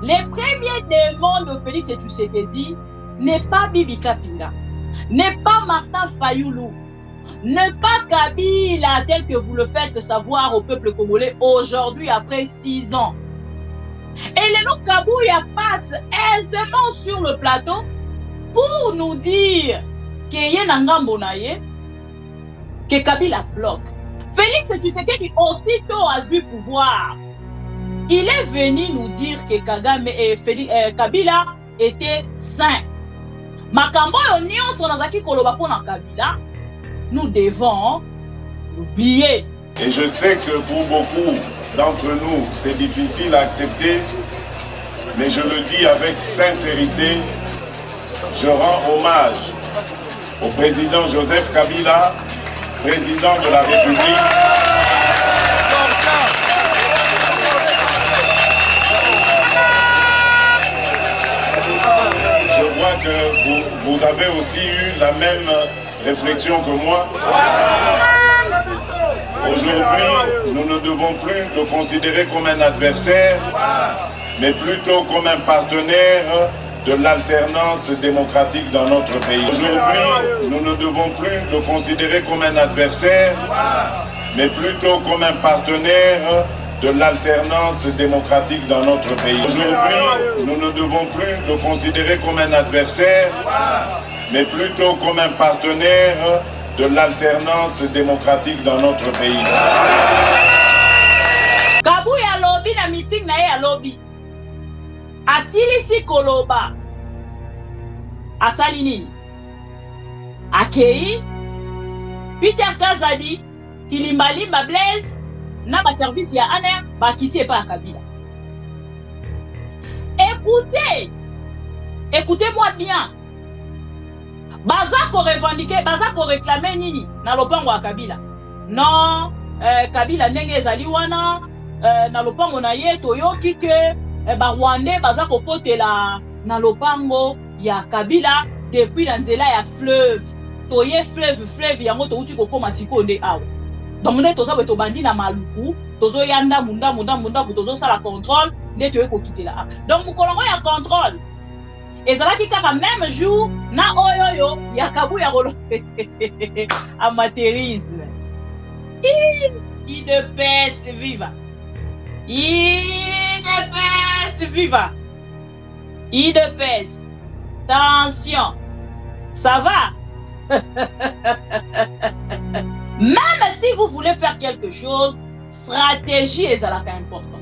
les premiers démons de Félix Tshisekedi n'est pas Bibi Kapinga, n'est pas Martin Fayoulou, n'est pas Kabila tel que vous le faites savoir au peuple congolais aujourd'hui après 6 ans. Et les noms Kabouya passent aisément sur le plateau pour nous dire que Kabila bloque. Félix Tshisekedi aussitôt a eu pouvoir. Il est venu nous dire que Kabila était saint. Makambo nyonso nazaki koloba pona Kabila, nous devons l'oublier. Et je sais que pour beaucoup d'entre nous, c'est difficile à accepter, mais je le dis avec sincérité, je rends hommage au président Joseph Kabila, président de la République. Je vois que vous avez aussi eu la même réflexion que moi. Aujourd'hui, nous ne devons plus le considérer comme un adversaire, mais plutôt comme un partenaire de l'alternance démocratique dans notre pays. Aujourd'hui, nous ne devons plus le considérer comme un adversaire, mais plutôt comme un partenaire de l'alternance démocratique dans notre pays. Aujourd'hui, nous ne devons plus le considérer comme un adversaire, mais plutôt comme un partenaire de l'alternance démocratique dans notre pays. Kabouya lobby na meeting na ye lobby. Asilisi koloba. Asali nini? Akei Peter Kazadi Kilimbalimba Blaise na ba service ya ANER ba kiti pa Kabila. Écoutez-moi bien. Baza ko revendiquer, baza ko réclamer nini na lopango ya Kabila. Non, Kabila ndenge ezali wana na lopango na ye toyoki ke ba Rwandais baza ko kotela na lopango ya Kabila depuis la nzela ya fleuve. Toye fleuve yango to uti kokoma sikonde awa. Donc nde toza beto bandi na maluku, tozo yanda munda tozo sala contrôle, nde toye ko kitela. Donc mukolongo ya contrôle. Ezalaki kaka même jour na oyoyo ya Kabouya rolo amateurisme. IDPS viva. IDPS viva. IDPS. Attention. Ça va? Même si vous voulez faire quelque chose, stratégie est important.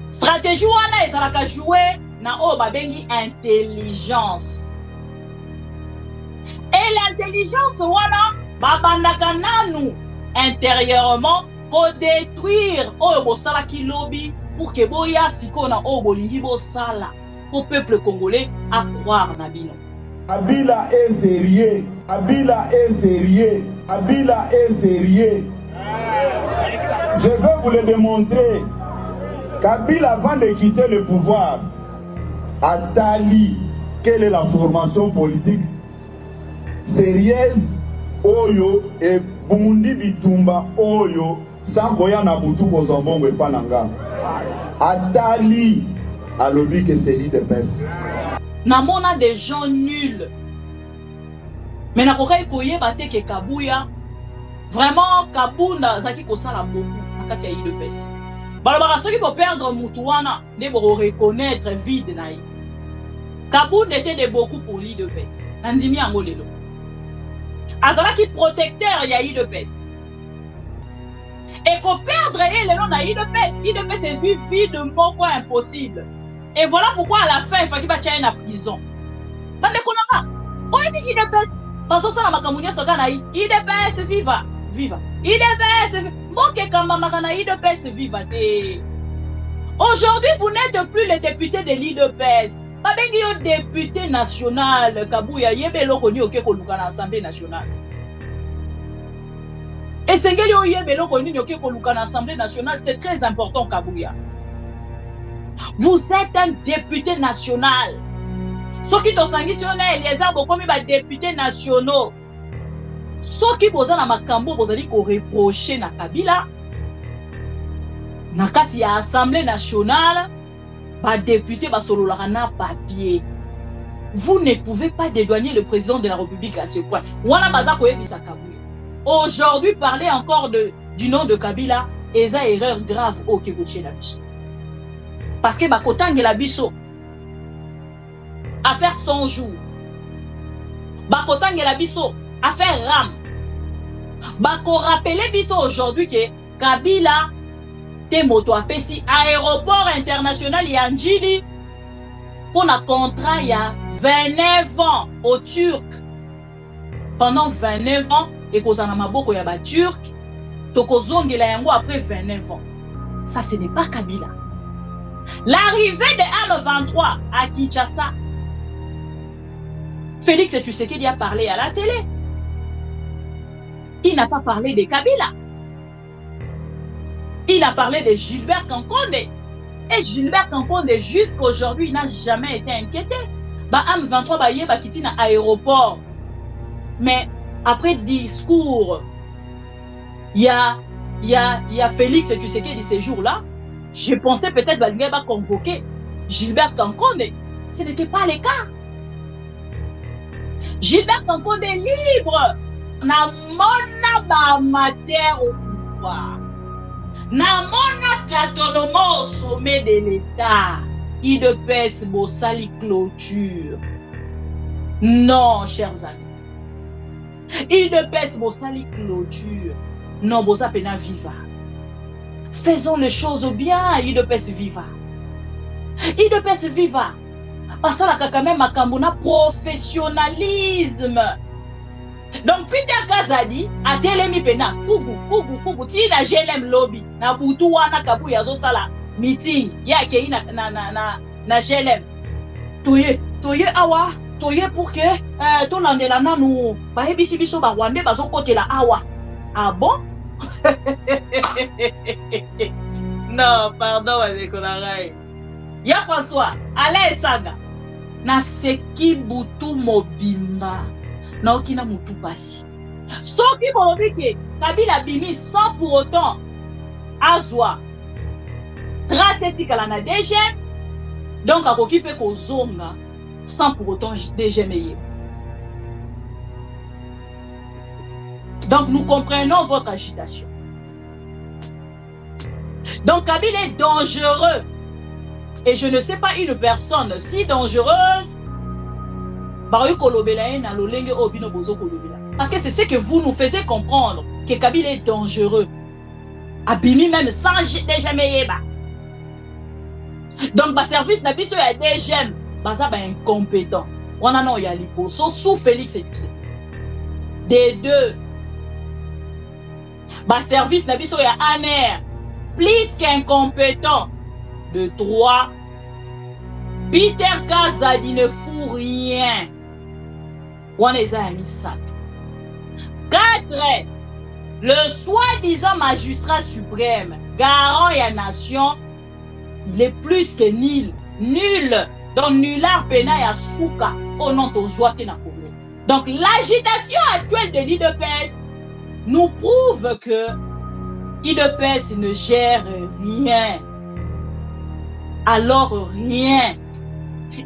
Stratégie wana ezalaka jouer na o babengi intelligence. Et l'intelligence wana babandaka nanu intérieurement ko détruire o bosala ki lobby pour que boya sikona o bolingi bosala au peuple congolais à croire na bino. Kabila est sérieux. Kabila est sérieux. Kabila est sérieux. Je vais vous le démontrer. Kabila, avant de quitter le pouvoir, a tali quelle est la formation politique sérieuse oyo et Bundi Bitumba oyo sangoya na butu kozambongo epananga. A tali à lobby que c'est l'IDPS. Namona des gens nuls. Mais na kokai koyeba te ke Kabouya vraiment Kabunda zaki kosala beaucoup na kati ya IDPS. Balobaka soki ko perdre mutu wana nde bo reconnaître vide na ye. Kabunda était de beaucoup pour l'IDPS. Nandimi yango lelo. Azalaki protecteur ya IDPS. Et ko perdre ye lelo na IDPS est vide moko impossible. Et voilà pourquoi à la fin il fallait qu'il y ait en prison. Dans les Konanga, on dit IDPS. Parce que ça la makamunia sokana IDPS viva, viva. IDPS moke kamba makana IDPS viva. Aujourd'hui vous n'êtes plus le député de l'IDPS. Babengi yo député national Kabouya yebelo koni oke koluka na Assemblée nationale. Et sengeli yo yebelo koni oke koluka na Assemblée nationale, c'est très important Kabouya. Vous êtes un député national. Ceux qui sont Eliezer Bokomi ba députés nationaux. Ceux qui posent na makambo bozali ko reprocher na Kabila. Nakati ya Assemblée nationale, ba député ba sololaka na papier. Vous ne pouvez pas dédouaner le président de la République à ce point. Wana baza koyebisa Kabuya. Aujourd'hui, parler encore du nom de Kabila, eza erreur grave au Kébouché la biso. Parce que bakotangi la biso. Affaire 100 jours. Bakotangi la biso. Affaire RAM. Bako rappeler biso aujourd'hui que Kabila te moto apesi aéroport international ya Njili pour un contrat il y a 29 ans au Turc. Pendant 29 ans, et qu'on a maboko ya ba Turc, tokozongela yango après 29 ans. Ça, ce n'est pas Kabila. L'arrivée de M23 à Kinshasa, Félix Tshisekedi a parlé à la télé. Il n'a pas parlé de Kabila. Il a parlé de Gilbert Kankonde. Et Gilbert Kankonde, jusqu'à aujourd'hui, il n'a jamais été inquiété. Bah, M23 ba yé ba kiti na aéroport. Mais après discours, il y a Félix Tshisekedi ces jours-là. Je pensais peut-être qu'il va convoquer Gilbert Kankonde. Ce n'était pas le cas. Gilbert Kankonde est libre. Na mona ba amateur au pouvoir. Na mona tatonomo au sommet de l'État. IDPS Bossali clôture. Non, chers amis. IDPS Bossali clôture. Non, Bossa pena viva. Faisons les choses bien, IDPS viva. IDPS viva. Pasala kakame makambuna professionnalisme. Donc Peter Kazadi a telemi pena kugu ti na GLM lobby na butu wana Kabuya zo sala meeting yake na GLM. Toye awa toye pour que to landela nanu ba hebisi biso ba Rwanda bazo kotela awa. Ah bon? Non, pardon avec Onarai. Ya François, allez saga. Na seki butu mobimba. Na okina mutu pasi. Soki bolobike Kabila bimi sans pour autant azwa trace etikala na DGM. Donc akoki pe kozonga sans pour autant DGM eye. Donc nous comprenons votre agitation. Donc Kabila est dangereux. Et je ne sais pas une personne si dangereuse. Parce que c'est ce que vous nous faisiez comprendre. Que Kabila est dangereux. Abimi même sans DGM. Donc le service n'a pas de DGM. C'est incompétent. On a non ya liposo sous Félix et tout ça. Des deux. Le service n'a pas de ANR. Plus qu'incompétent. De 3, Peter Kazadi ne fout rien. On les a mis sac. 4, le soi-disant magistrat suprême, garant et la nation, il est plus que nul. Nul. Donc nullard pena et souka au nom de Zouaki na Congo. Donc l'agitation actuelle de l'IDPS nous prouve que l'IDPS ne gère rien. Alors rien.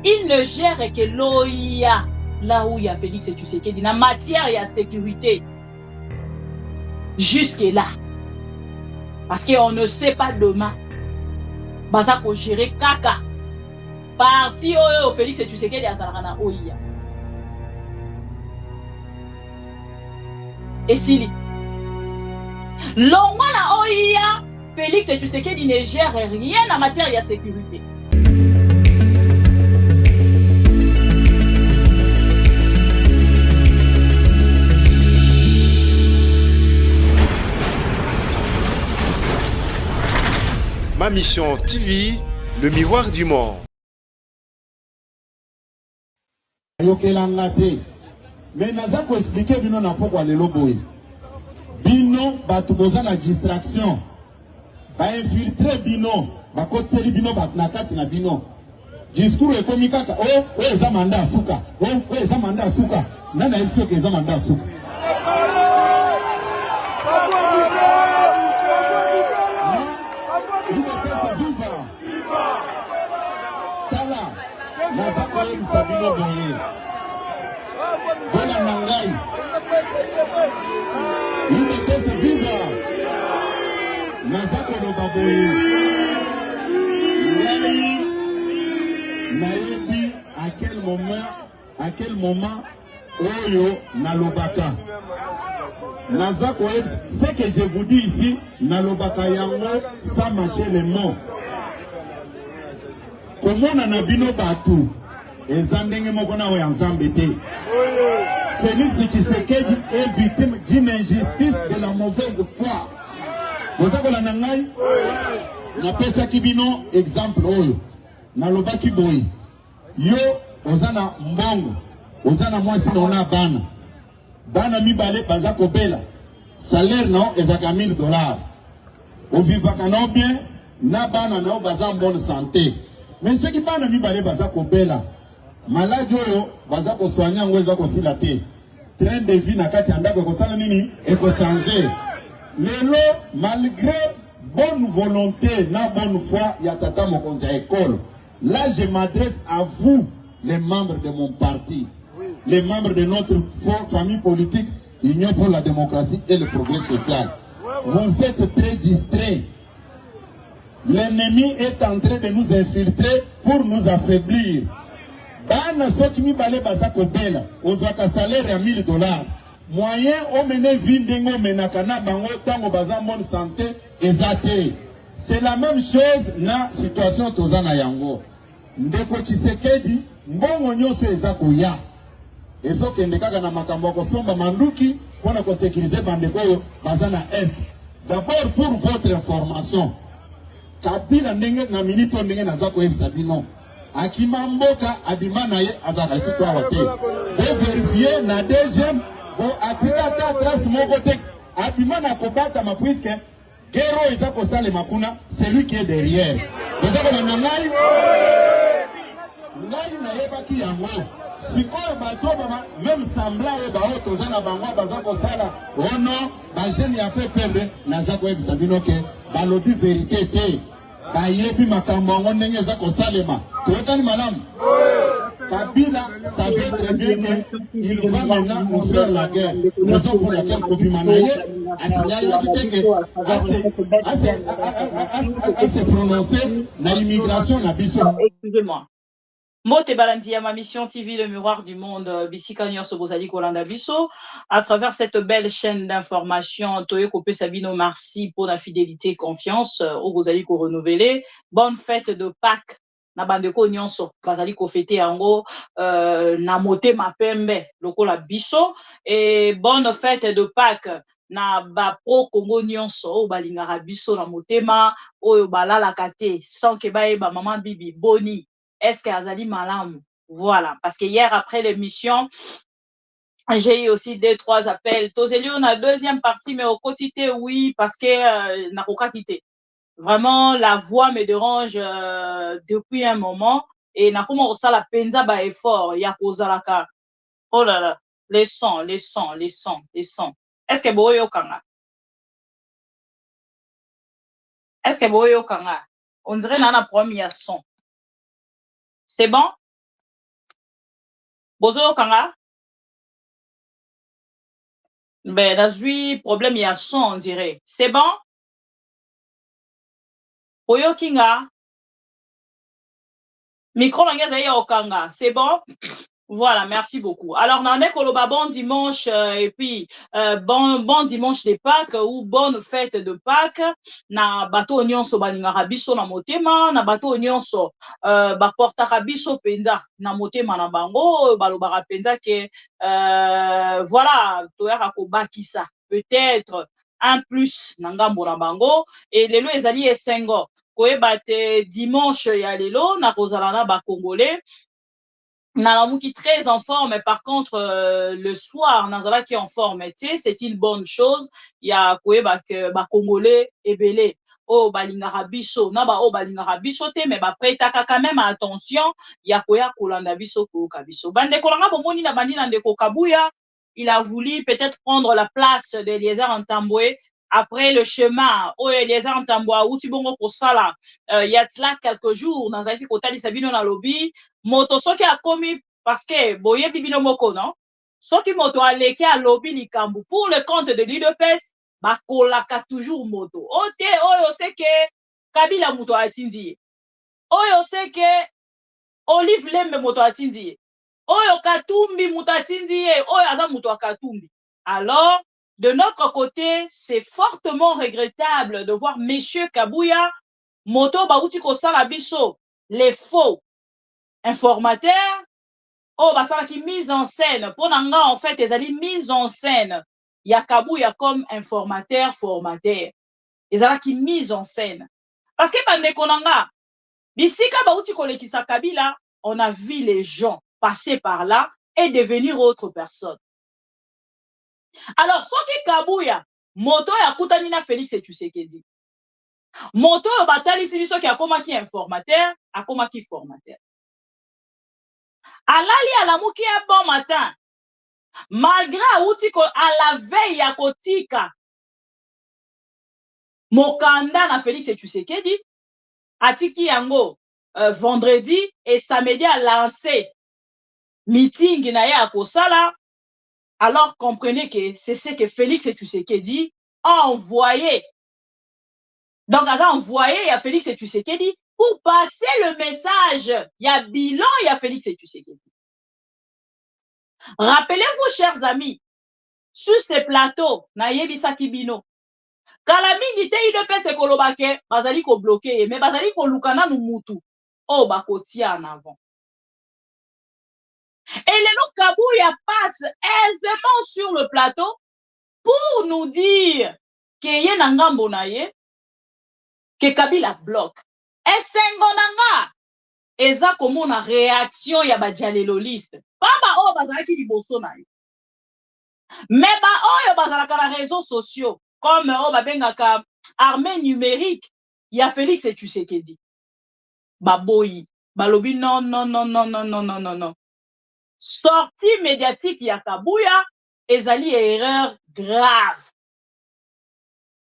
Il ne gère que l'OIA, là où il y a Félix Tshisekedi, dans la matière et la sécurité. Jusque là. Parce qu'on ne sait pas demain. Baza ko gérer kaka. Parti au Félix Tshisekedi à Zarana OIA. Et Sili. L'on la OIA. Félix Tshisekedi ne gère rien en matière de sécurité. Ma mission TV, le miroir du monde. Mais naza ko expliquer bino na poko lelo boy. Bino batuboza na distraction. Ba infiltrer bino, ba koteli bino ba na kati na bino. Discours ekomi kaka eza manda suka. Eza manda suka. Nana yebso ke eza manda suka. koyebisa bino boye bona na ngai UDPS viva naza koloba boye ngai nayebi à quel moment oyo nalobaka naza koyebi ce que je vous dis ici nalobaka yango sans mâcher les mots komona na bino batu eza ndenge moko na oyo nzambe te. Félix Tshisekedi est victime d'une injustice de la mauvaise foi. Boza kolanda ngai napesaki bino exemple oyo nalobaki boye yo oza na mbongo oza na mwasi na ona bana mibale baza kobela salaire nao ezaka $1000 ovivaka nao bien na bana nao baza en bonne santé. Mais ceux qui bana mibale baza kobela maladi oyo baza kosoigner yango eza kosila te. Train de vie na kati ya ndako ekosala nini ekochange. Lelo malgré bonne volonté na bonne foi ya tata mokonzi ya école, là je m'adresse à vous les membres de mon parti, les membres de notre famille politique Union pour la démocratie et le progrès social. Vous êtes très distraits. L'ennemi est en train de nous infiltrer pour nous affaiblir. Bana soki mibale baza kobela ozwaka salaire ya $1000 moyen omene vie ndenge omenaka na bango tango baza bonne santé ezate. C'est la même chose na situation toza na yango. Ndeko Tshisekedi mbongo nyonso eza koya ezokende kaka na makambo kosomba manduki mpona kosécuriser bandeko oyo baza na est. D'abord pour votre information Kabila ndenge na minute ndenge naza koyebisa bino akima mboka abima na ye azaka chitwa wote de vérifier na deuxième bo atika ta trace moko te abima na kobata ma puisque gero eza kosale makuna celui qui est derrière ezaka na ngai na yebaki yango sikoyo bato baba même semblant oyo bao toza na bango baza kosala ono bajene ya pe perdre naza koyebisa bino ke balobi vérité te bayebi makambo yango ndenge eza kosalema toyokani malamu. Kabila savait très bien qu'il va maintenant nous faire la guerre, raison pour laquelle Kobima Naye a se prononcer na l'immigration na biso. Excusez-moi. Mote Balandia, ma mission TV, le miroir du monde, Bissika Nyonso Bozali Kolanda Bisso, à travers cette belle chaîne d'information, Toye Kopé Sabino, merci pour la fidélité et confiance, au Bozali Ko renouvelé. Bonne fête de Pâques, na bandeko Nyonso, Bazali Ko fêté ango, na mote mapembe, lokola Bisso, et bonne fête de Pâques, na ba pro Congo Nyonso, o balingara Bisso na motema, o balala kate, sans que ba maman Bibi, Boni. Est-ce que Azali Malam? Voilà. Parce que hier, après l'émission, j'ai eu aussi 2-3 appels. Tozeli, on a deuxième partie, mais au quotidien, oui, parce que n'a pas quitté. Vraiment, la voix me dérange depuis un moment. Et n'a pas ça la penza ba effort. Ya kozalaka. Oh là là. Les sons. Est-ce que Boyo Kanga? Est-ce que Boyo Kanga? On dirait nana premier son. C'est bon? Bozo Kanga? Ben, dans ce problème, il y a son, on dirait. C'est bon? Oyo Kinga? Micro Mangazaï Okanga. C'est bon? Voilà, merci beaucoup. Alors, Nane Koloba, bon dimanche, et puis, bon dimanche de Pâques, ou bonne fête de Pâques, na bateau nyonso balingaka biso na motema, na bateau nyonso, baportaka biso penza na motema na bango, balobaka penza ke, voilà, toyaka kobakisa, peut-être, un plus, na ngambo na bango, et lelo ezali esengo, koyeba te dimanche ya lelo, na kozala ba Congolais, Nalamu qui très en forme, par contre, le soir, Nazala qui est en forme, c'est une bonne chose. Il y a quoi, Congolais et Belé. Oh, balingara biso, naba oh balingara biso te, mais prêtaka quand même attention. Il y a quoi, kolanda biso, kabiso. Bande kolanga bomoni na bandi na ndeko Kabuya. Il a voulu peut-être prendre la place d'Eliezer Ntambwe après le chemin, oh, il y a des entambouis, où tu bongo pour ça là, il y a là quelques jours, dans un côté de Sabino dans lobby, moto, ce qui a commis, parce que, boye bibino moko, non? Ce qui moto a leke à lobby likambu, pour le compte de l'IDPS, bah, kolaka toujours moto. Ote, oh, sait que, Kabila moto a tindi. Oh, sait que, Olive Lembe moto a tindi. Oh, Katumbi moto a tindi. Oh, aza moto a Katumbi. Alors, de notre côté, c'est fortement regrettable de voir Monsieur Kabouya, moto bauti kosala biso, les faux informateurs, oh, basala qui mise en scène. Pour nanga, en fait, ils allaient mise en scène. Il y a Kabouya comme informateur, formateur. Ils allaient qui mise en scène. Parce que bande konanga, bisika bauti kolekisa Kabila, on a vu les gens passer par là et devenir autre personne. Alors, soki Kabouya, moto ya kutani na Félix Tshisekedi. Moto ya batali si biso ki akoma ki informateur, akoma ki formateur. Alali alamuki un bon matin. Malgré outiko à la veille ya kotika mokanda na Félix Tshisekedi, atiki yango vendredi et samedi a lancé meeting na ya kosala. Alors comprenez que c'est ce que Félix Tshisekedi a envoyé. Donc, il a envoyé à Félix Tshisekedi pour passer le message. Il y a bilan, il y a Félix Tshisekedi. Rappelez-vous, chers amis, sur ce plateau, Nayebisa Kibino, Kalami te IDPS kolobake, bazali ko bloqué, mais bazali ko lukana nu mutu. Oh, bakotia en avant. Et Léno Kabouya passe aisément sur le plateau pour nous dire que ye nangambo na ye, que Kabila bloque. Et sengonanga, eza komona réaction ya ba dialéloliste. Paba o bazalaki liboso na ye. Mais ba oyo bazalaka na réseaux sociaux, comme o babengaka armée numérique, ya Félix Tshisekedi. Baboyi, balobi non, non, non, non, non, non, non, non, non. Sortie médiatique ya Kabouya, ezali erreur grave.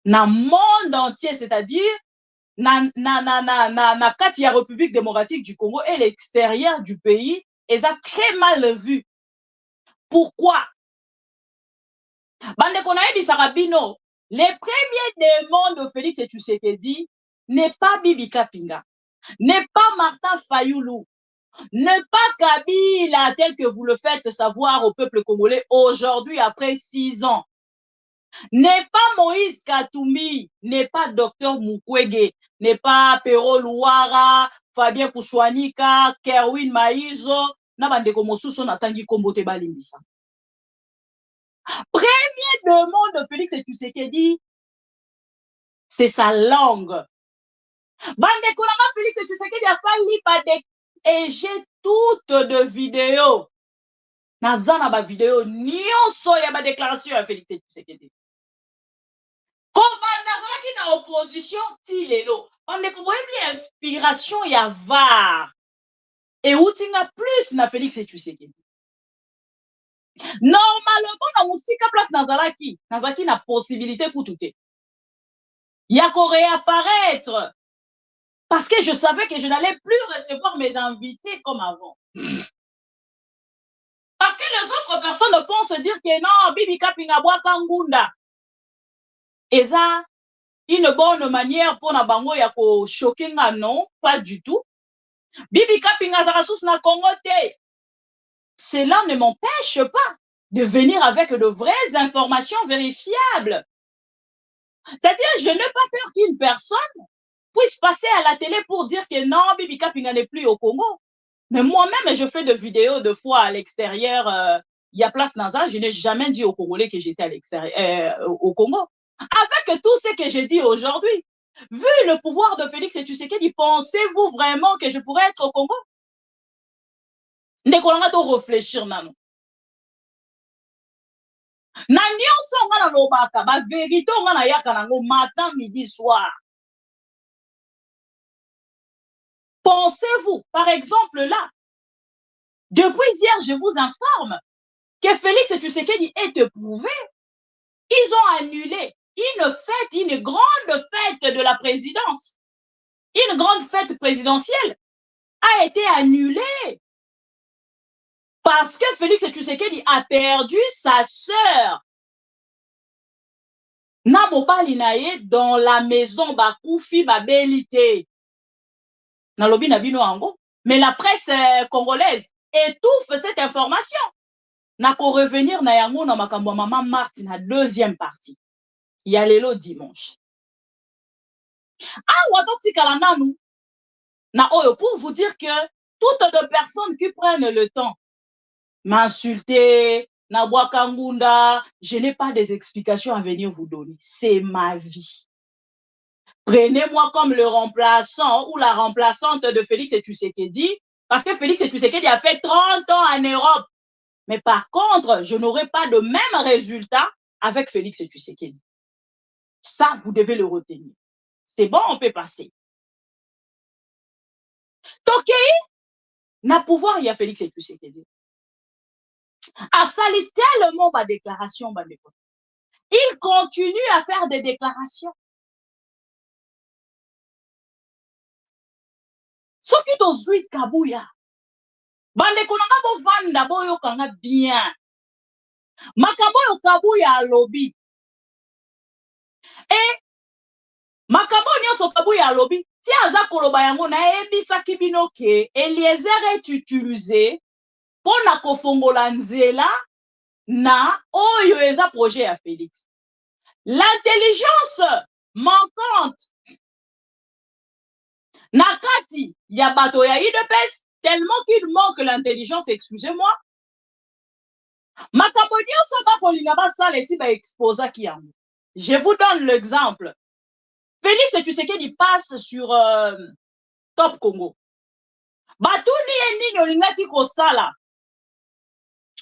Na monde entier, c'est-à-dire na kati ya République démocratique du Congo et l'extérieur du pays, eza très mal vu. Pourquoi? Bande konaye bisarabino, les premiers démons de Félix Tshisekedi n'est pas Bibi Kapinga, n'est pas Martin Fayoulou, n'est pas Kabila tel que vous le faites savoir au peuple congolais aujourd'hui après 6 ans. N'est pas Moïse Katumbi, n'est pas Docteur Mukwege, n'est pas Pero Louara, Fabien Kouswanika, Kerwin Maïzo, na bandeko mosusu natangi kombote balimbisa. Premier demande de Félix Tshisekedi, c'est sa langue. Bandeko nanga Félix Tshisekedi a sali ba et j'ai toutes de vidéos. Nazana ba vidéo nyonso ya ba déclaration à Félix Tshisekedi. Comme nazalaki na opposition ti lelo, bandeko boyebi inspiration ya var. Et outinga plus na Félix Tshisekedi. Normalement, na musika place nazalaki na possibilité kutute. Yako réapparaître. Parce que je savais que je n'allais plus recevoir mes invités comme avant. Parce que les autres personnes pensent dire que non, Bibi Kapinga boa kangunda. Et ça, une bonne manière pour na bango ya ko choquer nga non, pas du tout. Bibi Kapinga zarasus na Congo te. Cela ne m'empêche pas de venir avec de vraies informations vérifiables. C'est-à-dire, je n'ai pas peur qu'une personne puisse passer à la télé pour dire que non, Bibi Kapinga n'est plus au Congo. Mais moi-même, je fais des vidéos de fois à l'extérieur. Il y a place Naza, je n'ai jamais dit aux Congolais que j'étais à l'extérieur, au Congo. Avec tout ce que j'ai dit aujourd'hui, vu le pouvoir de Félix Tshisekedi, pensez-vous vraiment que je pourrais être au Congo? Ndeko nanga to réfléchir nano. Na nyonso nga na lobaka, ba vérité nga na yaka nango matin, midi, soir. Pensez-vous, par exemple là, depuis hier, je vous informe que Félix Tshisekedi est éprouvé. Ils ont annulé une grande fête de la présidence, une grande fête présidentielle a été annulée parce que Félix Tshisekedi a perdu sa sœur na mobali na ye dans la maison bakufi babelité. Nalobi na bino ango. Mais la presse congolaise étouffe cette information. Nako revenir na yango na makambo maman Marthe na deuxième partie. Ya lelo dimanche. Ah, watoti kalananu. Na oyo pour vous dire que toutes les personnes qui prennent le temps m'insulter, na Kangunda, je n'ai pas des explications à venir vous donner. C'est ma vie. Prenez-moi comme le remplaçant ou la remplaçante de Félix Tshisekedi, parce que Félix Tshisekedi a fait 30 ans en Europe. Mais par contre, je n'aurai pas de même résultat avec Félix Tshisekedi. Ça, vous devez le retenir. C'est bon, on peut passer. Tokei n'a pouvoir, il y a Félix Tshisekedi. A sali tellement ma déclaration, il continue à faire des déclarations. Soki tozui kabuya. Bande konanga bo vanda boyo kanga bien. Makambo yo kabuya alobi. Et makambo nyonso kabuya alobi. Ti aza koloba yango na ebisaki bino ke Eliezer est utilisé pour na kofongola nzela na oyo eza projet ya Félix. L'intelligence manquante nakati ya bato ya IDPS tellement qu'il manque l'intelligence, excusez-moi. Makambo nyonso bakolinga basala esi ba exposa ki yango. Je vous donne l'exemple. Félix Tshisekedi passe sur Top Congo. Batuni nini olingaki kosala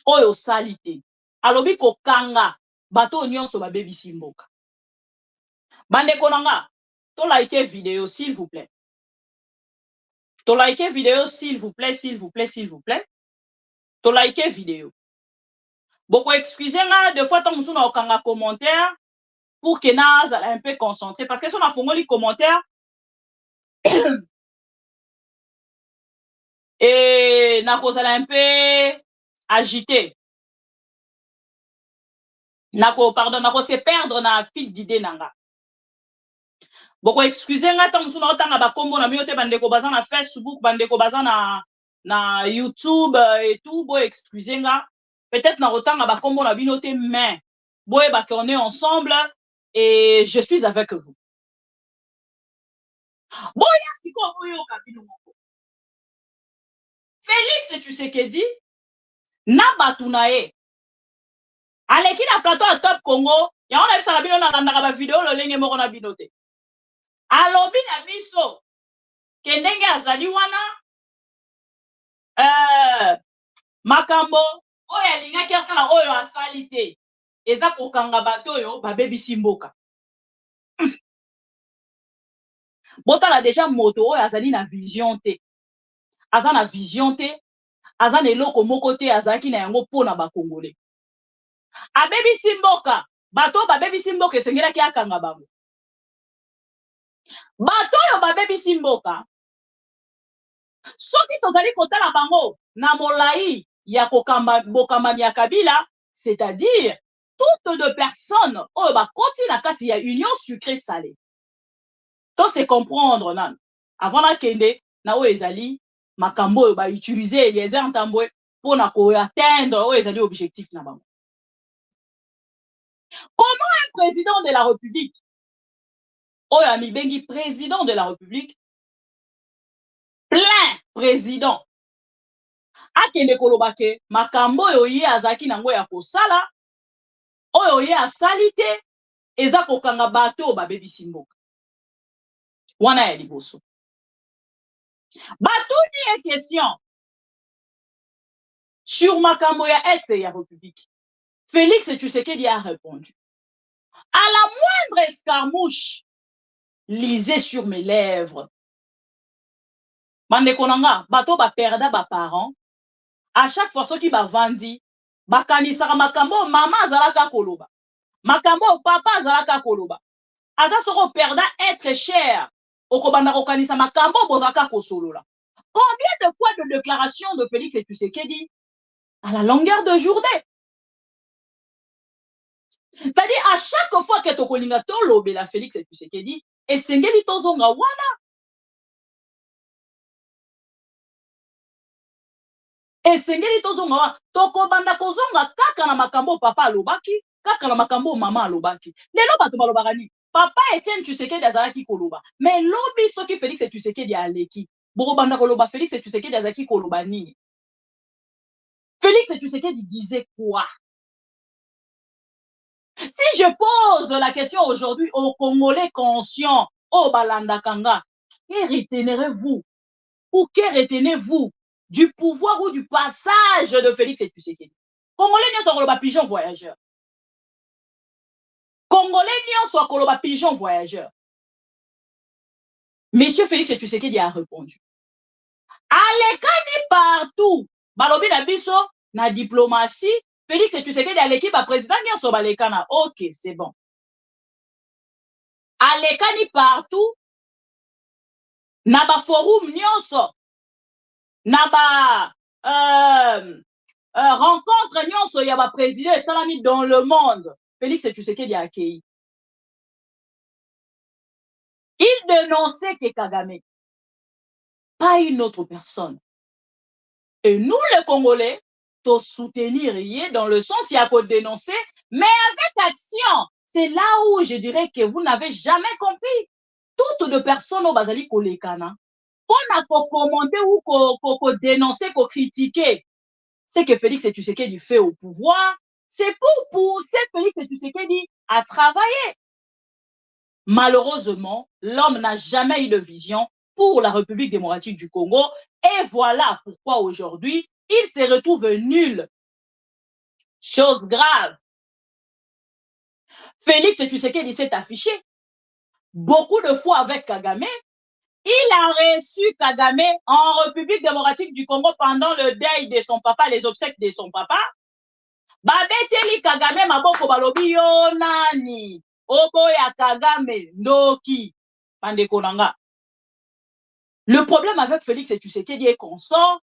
oyo salite. Alobi kokanga bato nyonso babebisi mboka. Bandeko nanga, to like vidéo s'il vous plaît. To like vidéo s'il vous plaît, s'il vous plaît, s'il vous plaît. To like vidéo. Beaucoup excusez-moi, de fois tant nous okanga commentaire pour que Naz un peu concentré parce que si on a fait les commentaires et na kozala un peu agité. Pardon, na se perdre na fil d'idée nanga. Beaucoup excusez-moi, tant nous otanga ba kombo na miote bandeko baza na Facebook, bandeko baza na YouTube et tout, bo excusez-moi. Peut-être na otanga ba kombo na binote mais boye ba qu'on est ensemble et je suis avec vous. Boya siko boyo kabino moko. Félix Tshisekedi na batunae. Aleki na plateau à Top Congo, ya on a bisa bino na landaka ba vidéo lo lenge moko na binote. Alobi na biso ke ndenge azali wana makambo oyo alingaki asala oyo asali te eza kokanga bato oyo babebisi mboka. Botala déjà moto oyo azali na vision te. Aza na vision te, aza na eloko moko te azalaki na yango mpona bakongole. Abebisi mboka, bato babebisi mboka esengelaki akanga bango. Bato oyo babebisi mboka, soki tozali kotala bango na molai ya bokambami ya Kabila, c'est-à-dire toutes de personnes oyo bakoti na kati ya union sucrée salée. To se comprendre nan. Avant na kende na oyo ezali makambo oyo ba utiliser Eliezer Ntambwe pour na ko atteindre oyo ezali objectif na bango. Comment un président de la République oyo amibengi président de la République plein président akende kolobake makambo oyo ye azaki nango ya kosala oyo ye asali te eza kokanga bato babebisi mboka wana ya liboso. Batuni e question sur makambo ya est ya République. Félix Tshisekedi a répondu. À la moindre escarmouche, lisez sur mes lèvres. Bande konanga, bato ba perda ba parents. À chaque fois, ceux qui ba vandi, ba kanisaka makambo, maman azalaka koloba. makambo papa azalaka koloba aza soko perda être cher okobanda kokanisa makambo bozaka kosolola. Combien de fois de déclarations de Félix et Tshisekedi à la longueur de journée? C'est-à-dire à chaque fois que tokolinga tolobela Félix et Tshisekedi esengeli tozonga wana. Esengeli tozonga wana tokobanda kozonga kaka na makambo papa alobaki, kaka na makambo mama alobaki. Lelo bato balobaka nini? Papa Etienne Tshisekedi azalaki koloba, mais lobi soki Félix et Tshisekedi aleki. Bokobanda koloba Félix et Tshisekedi azalaki koloba nini? Félix et Tshisekedi disait quoi? Si je pose la question aujourd'hui aux Congolais conscients, au Balanda Kanga, que retenez-vous ou que retenez-vous du pouvoir ou du passage de Félix et Tshisekedi? Congolais n'y sont pas pigeon voyageur. Congolais n'y sont pas pigeon voyageur. Monsieur Félix et Tshisekedi a répondu. Alekani partout, balobi na biso na diplomatie. Félix et Tshisekedi à l'équipe à président nyonso balekana. Ok, c'est bon. Alekani partout, na ba forum nyonso, na ba rencontre nyonso ya ba président et salami dans le monde. Félix et Tshisekedi a accueilli. Il dénonçait que Kagame, pas une autre personne. Et nous les Congolais, to soutenir y dans le sens il y a qu'à dénoncer, mais avec action. C'est là où je dirais que vous n'avez jamais compris. Toutes de personnes au Bazali Kolekana, on a commenté ou qu'on dénoncer, qu'on critiquer. C'est que Félix et Tshisekedi fait au pouvoir, c'est pour pousser Félix et Tshisekedi à travailler. Malheureusement, l'homme n'a jamais eu de vision pour la République démocratique du Congo. Et voilà pourquoi aujourd'hui, il se retrouve nul. Chose grave. Félix Tshisekedi s'est affiché beaucoup de fois avec Kagame. Il a reçu Kagame en République démocratique du Congo pendant le deuil de son papa, les obsèques de son papa. Babeteli Kagame maboko balobi yo nani. Oboya Kagame Noki. Pandeko nanga. Le problème avec Félix Tshisekedi est qu'on sort.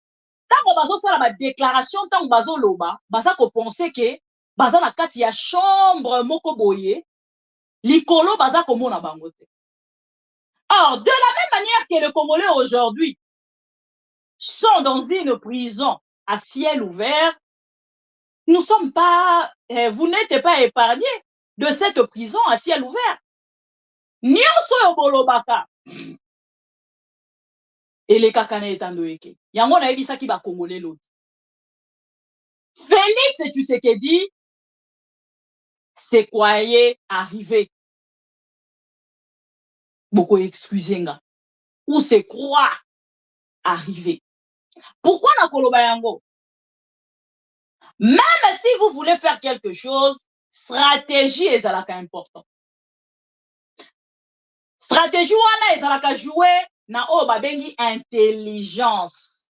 Tant qu'on va faire la déclaration, tant qu'on va loba, baza ko penser que baza na kati ya chambre moko boye, likolo baza ko mona bangote. Or, de la même manière que les Congolais aujourd'hui sont dans une prison à ciel ouvert, nous sommes pas, vous n'êtes pas épargnés de cette prison à ciel ouvert. Nyonso yo bolobaka. Et les kakane etandoeke. Yango na ebisa ki ba Congolais l'autre. Félix Tshisekedi se croyait arrivé. Beaucoup excusez-nga. Ou se croit arrivé. Pourquoi na koloba yango? Même si vous voulez faire quelque chose, stratégie est important. Stratégie wana ezalaka jouer na o babengi intelligence.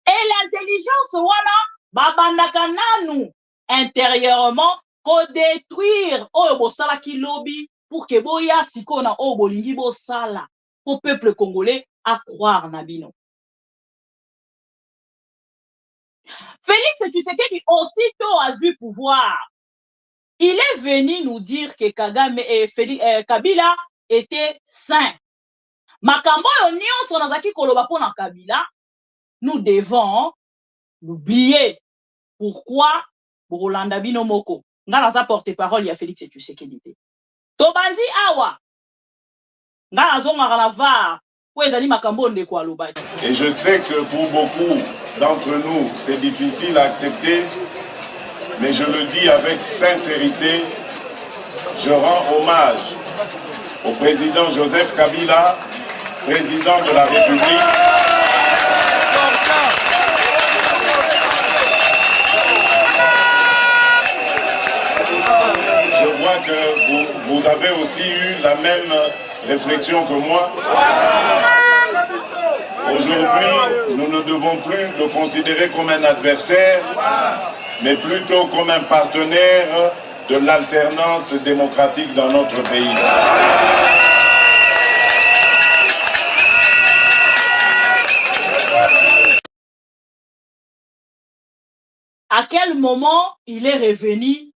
Et l'intelligence wana babandaka nanu intérieurement ko détruire oyo bosala ki lobby pour que boya sikona o bolingi bosala au peuple congolais à croire na bino. Félix Tshisekedi aussitôt a eu pouvoir. Il est venu nous dire que Kagame et Kabila étaient saints. Makambo yo nyonso nazaki koloba pona Kabila, nous devons l'oublier. Pourquoi Bolanda bino moko nga naza porte-parole ya Félix Tshisekedi. Tobandi awa nga nazonga na var po ezali makambo ndeko alobaki. Et je sais que pour beaucoup d'entre nous, c'est difficile à accepter, mais je le dis avec sincérité, je rends hommage au président Joseph Kabila, président de la République. Je vois que vous avez aussi eu la même réflexion que moi. Aujourd'hui, nous ne devons plus le considérer comme un adversaire, mais plutôt comme un partenaire de l'alternance démocratique dans notre pays. À quel moment il est revenu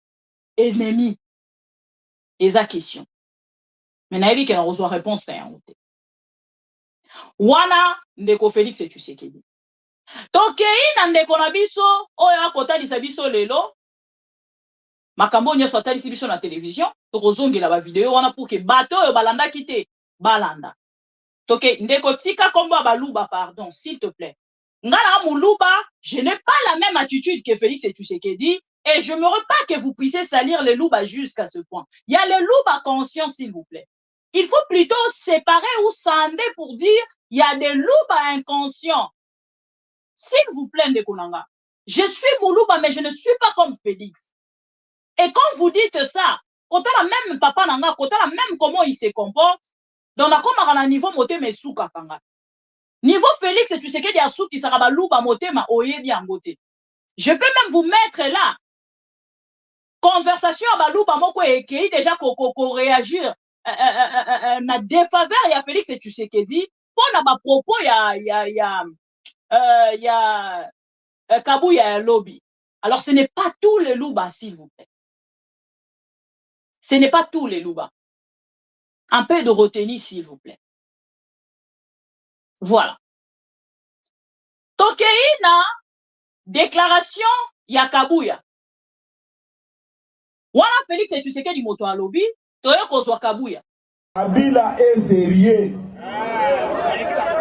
ennemi? Et sa question. Mais naïvi qu'elle reçoit réponse à un côté. Wana ndeko Félix Tshisekedi. Tokei na ndeko na biso oyo akotalisa biso lelo. Makambo nyoso atalisi biso na télévision. Tokozongela ba vidéo wana pour que bato oyo balanda kite balanda. Tokei ndeko tika kombo baluba pardon s'il te plaît. Ngala Moulouba, je n'ai pas la même attitude que Félix Tshisekedi et je ne me pas que vous puissiez salir les loups jusqu'à ce point. Il y a les loups conscients, s'il vous plaît. Il faut plutôt séparer ou scinder pour dire il y a des loups inconscients. S'il vous plaît, Ndekonanga, je suis Moulouba, mais je ne suis pas comme Félix. Et quand vous dites ça, quand on a même papa nanga, quand on a même comment il se comporte, donc on a comme à un niveau moté mais sous kakanga. Niveau Félix et tu sais qu'il y a sous qui sera louba motema oye bien beauté. Je peux même vous mettre là. Conversation à louba moko eki déjà ko réagir na défaveur il y a Félix et tu sais qu'il dit pour na ba propos il y a Kabouya lobby. Alors ce n'est pas tous les louba s'il vous plaît. Ce n'est pas tous les louba. Un peu de retenue s'il vous plaît. Voilà. Tokeina déclaration ya Kabouya. Wana Félix et tu sais que du moto à lobby, toye kozwa Kabouya. Kabila est sérieux.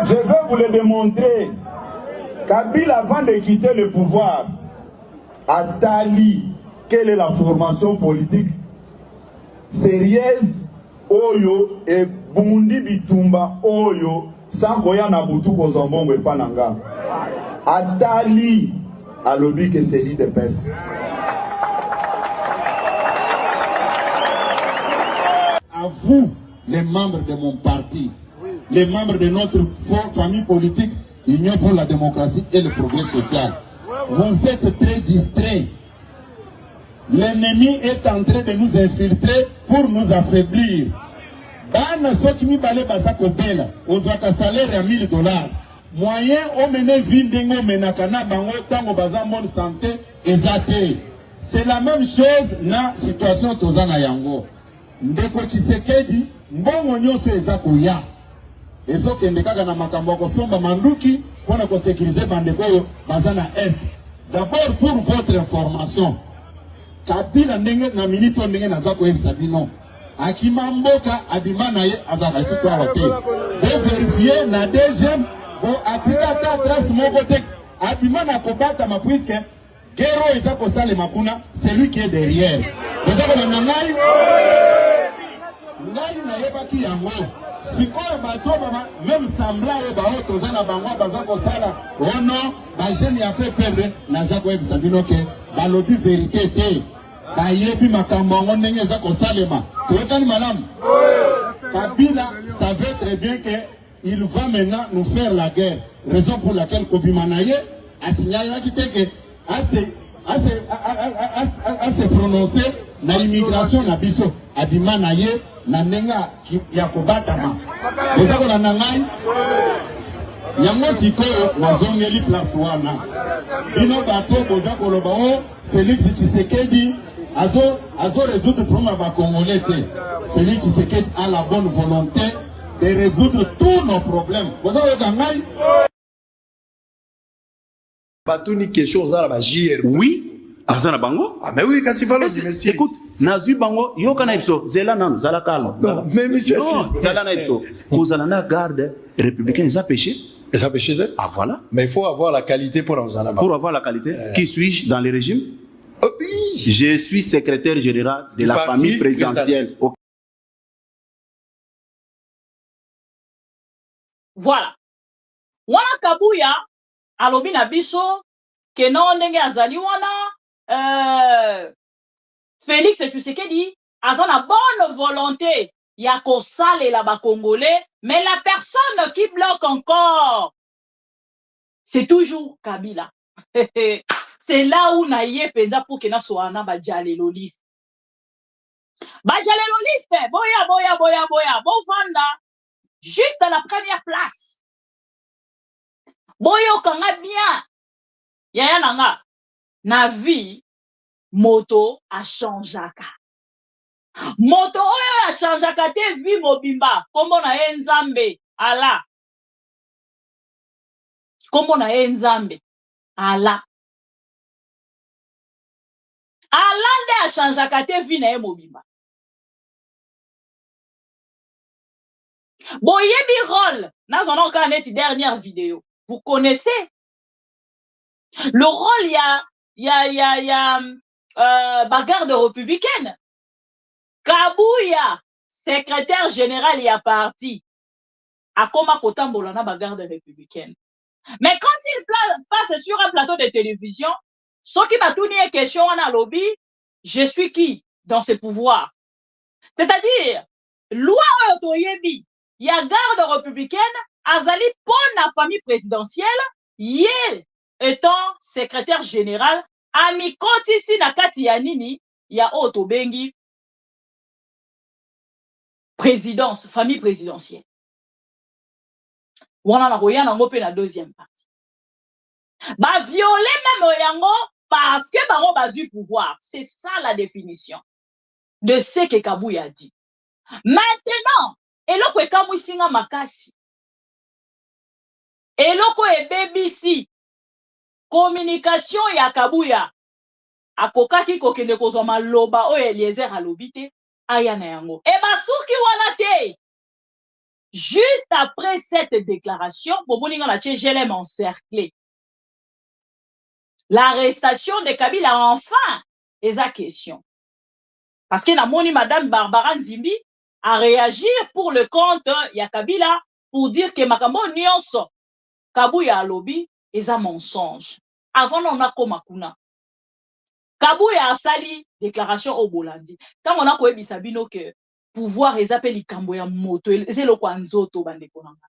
Je veux vous le démontrer. Kabila, avant de quitter le pouvoir, a tali quelle est la formation politique sérieuse Oyo et Bundi Bitumba Oyo sans koya na butu kozambongo epananga. Atali a lobby que c'est l'idée de peste. À vous, les membres de mon parti, les membres de notre famille politique, Union pour la démocratie et le progrès social, vous êtes très distraits. L'ennemi est en train de nous infiltrer pour nous affaiblir. Bana soki mi bale bazako bela, ozwaka salaire à $1000. Moyen omene vindengo menakana bango tango bazamon santé ezate. C'est la même chose na situation tozana yango. Ndeko Tshisekedi mbongo nyonso ezako ya. Ezokende kaka na makambo kosomba manduki pona ko sécuriser bandeko yo bazana est. D'abord pour votre information, Kabila ndenge na minute ndenge nazako ebisabino. Akima mboka abimana ye azaka chitwa hote. De vérifier na deuxième bon atika ta trace moko tek abimana kobata ma puisque Gero ezako sale makuna, c'est lui qui est derrière. Vous avez le nangai? Ngai na yebaki yango. Sikoyo bato baba même semblant e bao tozana bangwa bazako sala. Oh non, ba jeune ya pe perdre nazako ebisabino ke balobi vérité te. Bayebi makambo ngo ndenge ezako salema. Toyekani malamu. Kabila savait très bien que il va maintenant nous faire la guerre. Raison pour laquelle Kobimanaye a signalé que à se prononcer na immigration na biso Abimanaye na nenga ya kobatama. Ozako na nangai yango sikoyo nazongeli place wana. Bino bato bozako loba o Félix Tshisekedi azo résoudre problème ba Congolais. Félix Tshisekedi a la bonne volonté de résoudre tous nos problèmes. Vous avez gagné? Batuni question za la JR. Oui. Azana bango? Ah mais oui, quand il va le monsieur. Écoute, nazu bango yo kana ipso zela nan zala calme. Non, mais monsieur non, zala na ipso. Vous allez na garde républicaine ils a péché. Ils a péché de? Ah voilà. Mais il faut avoir la qualité pour nous en avoir. Pour avoir la qualité, qui suis-je dans le régime? Oui. Je suis secrétaire général de la famille présidentielle. Voilà. Wana Kabouya, alobi na biso, ke non ndenge azali wana, Félix Tshisekedi, azana bonne volonté, ya kosale la ba Congolais, mais la personne qui bloque encore, c'est toujours Kabila. C'est là où naïe penza pour que na soana ba jale lolis. Bajaleloliste, boya, bovanda, juste à la première place. Boyo kanga bien. Yaya nanga, na vie, moto a changeaka. Moto oyo a changeaka te vie mobimba. Kombo na ye nzambe, ala. Kombo na ye nzambe, ala. Ala nde a changeaka te vie na ye mobimba. Boyebi rôle, dans une dernière vidéo. Vous connaissez le rôle, il y a bagarre républicaine. Kabouya, secrétaire général, il y a parti. À Koma Kotambolana, bagarre républicaine. Mais quand il passe sur un plateau de télévision, ce qui m'a tourné une question en a lobby, je suis qui dans ce pouvoir? C'est-à-dire, loi autoyebi, il y a garde républicaine, azali pour la famille présidentielle, yé étant secrétaire général, ami koti na kati ya nini, ya otobengi présidence, famille présidentielle. Wana na koya na ngope na deuxième partie. Ba violer même yango parce que bango bazu pouvoir. C'est ça la définition de ce que Kabouya a dit. Maintenant, eloko ekamwisinga makasi. Eloko ebebisi communication ya Kabouya akokaki kokende kozwa maloba oyo Eliezer alobi te aya na yango. E basuki wana te. Juste après cette déclaration, boboninga na tie je l'aime encerclé. L'arrestation de Kabila enfin eza question. Parce que na moni madame Barbara Nzimbi a réagi pour le compte ya Kabila pour dire que makambo nyonso Kabouya alobi eza mensonge. Avant on a koma kuna. Kabouya a sali déclaration au Bolandi. Quand on a koyebisa bino que pouvoir ezape likambo ya moto ezelo kwa nzoto bandeko nanga.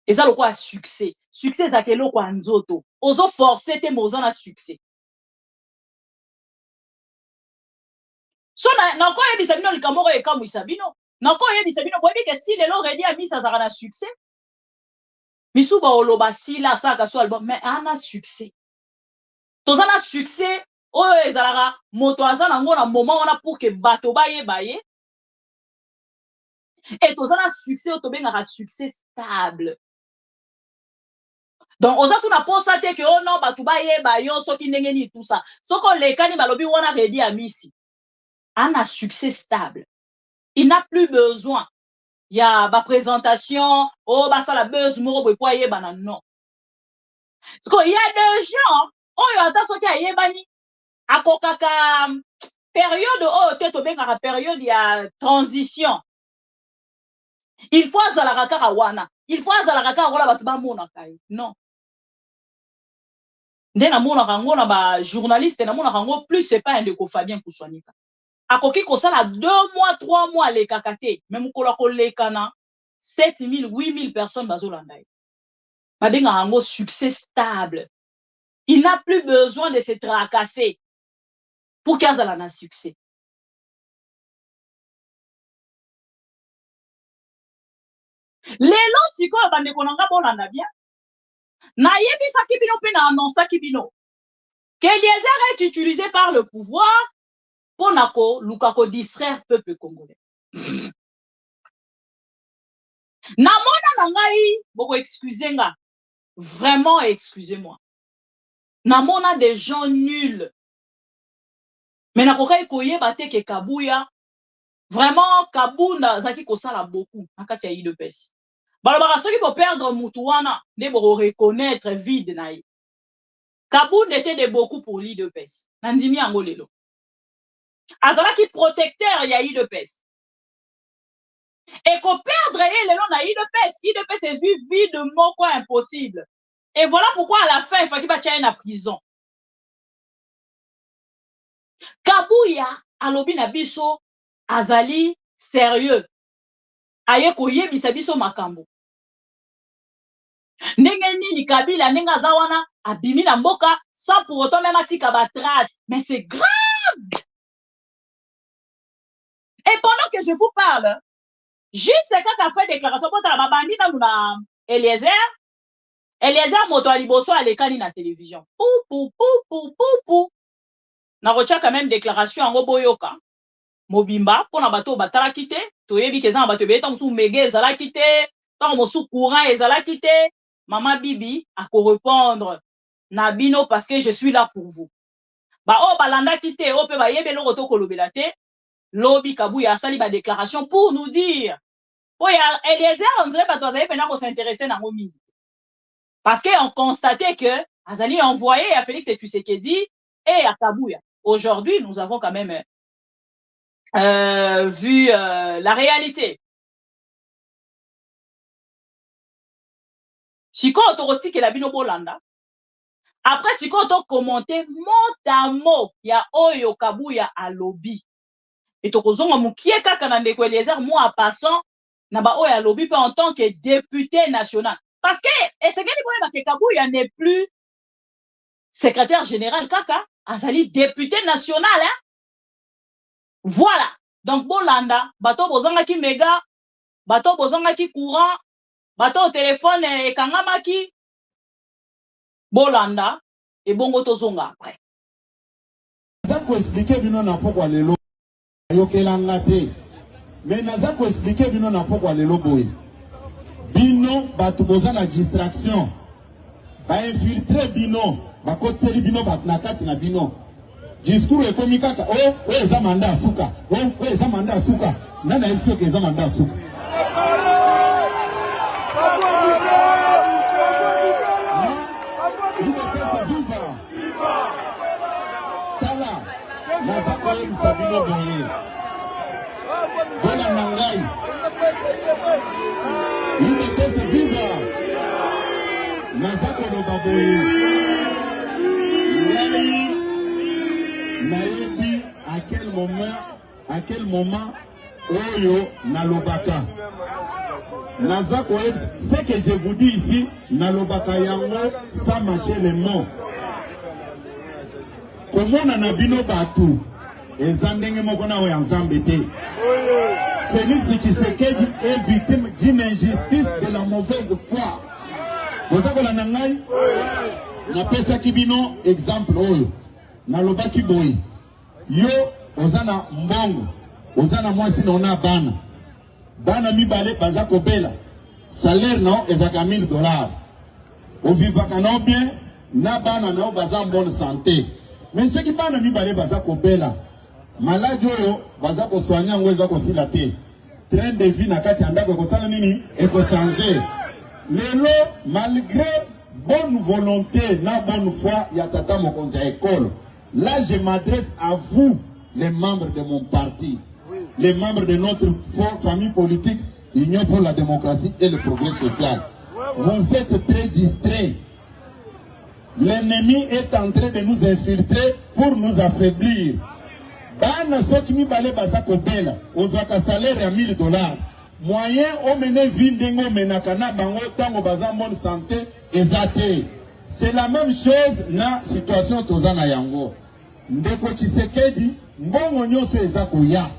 Ezalo kwa succès. Succès ezakelo kwa nzoto. Ozo forcer te mozana succès. So na ko yebisa bino likambo ko ekamwisa bino. Na ko yebisa bino boyebi ke ti lelo redi a misa zaka na succès. Misuba oloba sila saka so album mais ana succès. Tozana succès oyo ezalaka moto azana ngo na moment wana pour que bato bayeba ye. Et tozana succès oyo tobengaka succès stable. Donc oza suna posa te ke oh non bato bayeba yo soki ndenge ni tout ça. Soko lekani balobi wana redi a misi. Ana succès stable. Il n'a plus besoin. Il y a ba présentation, oh ba ça la buzz moro boy po yeba na non. Parce qu'il y a des gens, oh yo ata soki ayebani akokaka période oh te to bengaka période ya transition. Il faut azala kaka wana. Il faut azala kaka rola batu ba mona kai. Non. Nde na mona kango na ba journaliste na mona kango plus c'est pas un de ko Fabien Kouswanika. Akoki kosala 2 mois 3 mois les kakate même kolo ko lekana 7000 8000 personnes bazolanda. Babenga hango succès stable. Il n'a plus besoin de se tracasser pour qu'il y ait un succès. Lelo siko bandeko nanga bolanda bien. Na yebisa kibino pe na annonça kibino. Que Eliezer est utilisé par le pouvoir pour nako lukako distraire peuple congolais. Na mona nangai boko excusez-nga. Vraiment excusez-moi. Na mona des gens nuls. Mais na kokai koyeba te ke Kabouya vraiment Kabunda zaki kosala beaucoup nakati ya IDPS. Balobaka soki bo perdre mutu wana nde bo reconnaître vide na ye. Kabunda était de beaucoup pour l'IDPS. Nandimi yango lelo. Azalaki protecteur ya IDPS. Et ko perdre ye lelo na IDPS, IDPS est vu vide moko impossible. Et voilà pourquoi à la fin il fallait batia na prison. Kabouya alobi na biso azali sérieux. Aye koyebisa biso makambo. Ndenge nini Kabila ndenge aza wana abimi na mboka sans pour autant même atika ba trace. Mais c'est grave. Et pendant que je vous parle, juste quand tu as fait déclaration, quand tu as babandi dans Eliezer moto aliboso alekani na télévision. Pou. Na rocha quand même déclaration en boyoka. Mobimba pour na bato batala kité, toyebi kezan bato beta musu mege ezala kité, tant musu courant ezala kité. Maman Bibi a ko répondre na bino parce que je suis là pour vous. Ba o balanda kité, o pe ba yebe lo roto kolobela te. Lobi Kabuya a sali ba déclaration pour nous dire. Oh ya Eliezer on dirait bato azaye pena ko s'intéresser na ngomi. Parce qu'on constatait que Azali a envoyé à Félix Tshisekedi et à Kabuya. Aujourd'hui, nous avons quand même vu la réalité. Si on autorotique la bino bolanda, après si on a commenté mot à mot, il y a Oyo Kabuya à lobby. Et to kozonga mukie kaka na ndeko Eliezer moi en passant na ba Oyo à lobby en tant que député national. Parce que Kabuya n'est plus secrétaire général kaka, Azali député national hein. Voilà. Donc bolanda, bato bozanga ki méga, bato bozanga ki courant, bato téléphone et kangamaki bolanda et bongo tozonga après. Ça ko expliquer bino na pourquoi lelo yokelanga te. Mais naza ko expliquer bino na pourquoi lelo boy. Bino bato bozana distraction. Ba infiltrer bino, ba koteli bino bat na kati na bino. Discours ekomi kaka oh eza manda suka. Oh eza manda suka. Nana yebso ke eza manda suka. Tala naza koyebisa bino boye. Bona nangai. Ibetese viva. Naza koloba boye. Nayebi à quel moment Oyo nalobaka. Naza koyebi. Ce que je vous dis ici, nalobaka yango ça marcher les mots. Comment nanabino batu ezandenge moko na oya nzambe te. Félix Tshisekedi est victime d'une injustice de la mauvaise foi. Vous avez la nangai? Na pesa kibino exemple oyo. Na lobaki boy. Yo ozana mbongo. Ozana mwasi na ona bana. Bana mibale baza kobela. Salaire na ezaka $1000. Ovivaka na bien na bana na baza en bonne santé. Mais ceux qui bana mibale baza kobela. Maladi oyo baza ko soigner ngo eza ko sila te. Train de vie na kati andako ko sala nini e ko changer. Lelo malgré bonne volonté na bonne foi ya tata mokonzi ya école. Là je m'adresse à vous les membres de mon parti, les membres de notre famille politique Union pour la démocratie et le progrès social. Vous êtes très distraits. L'ennemi est en train de nous infiltrer pour nous affaiblir. Bana soki mibale baza kobela ozwaka salaire ya $1000. Moyen o mene vindengo menakana bango tango baza bonne santé ezate. C'est la même chose na situation tozana yango. Ndeko Tshisekedi mbongo nyoso eza koya.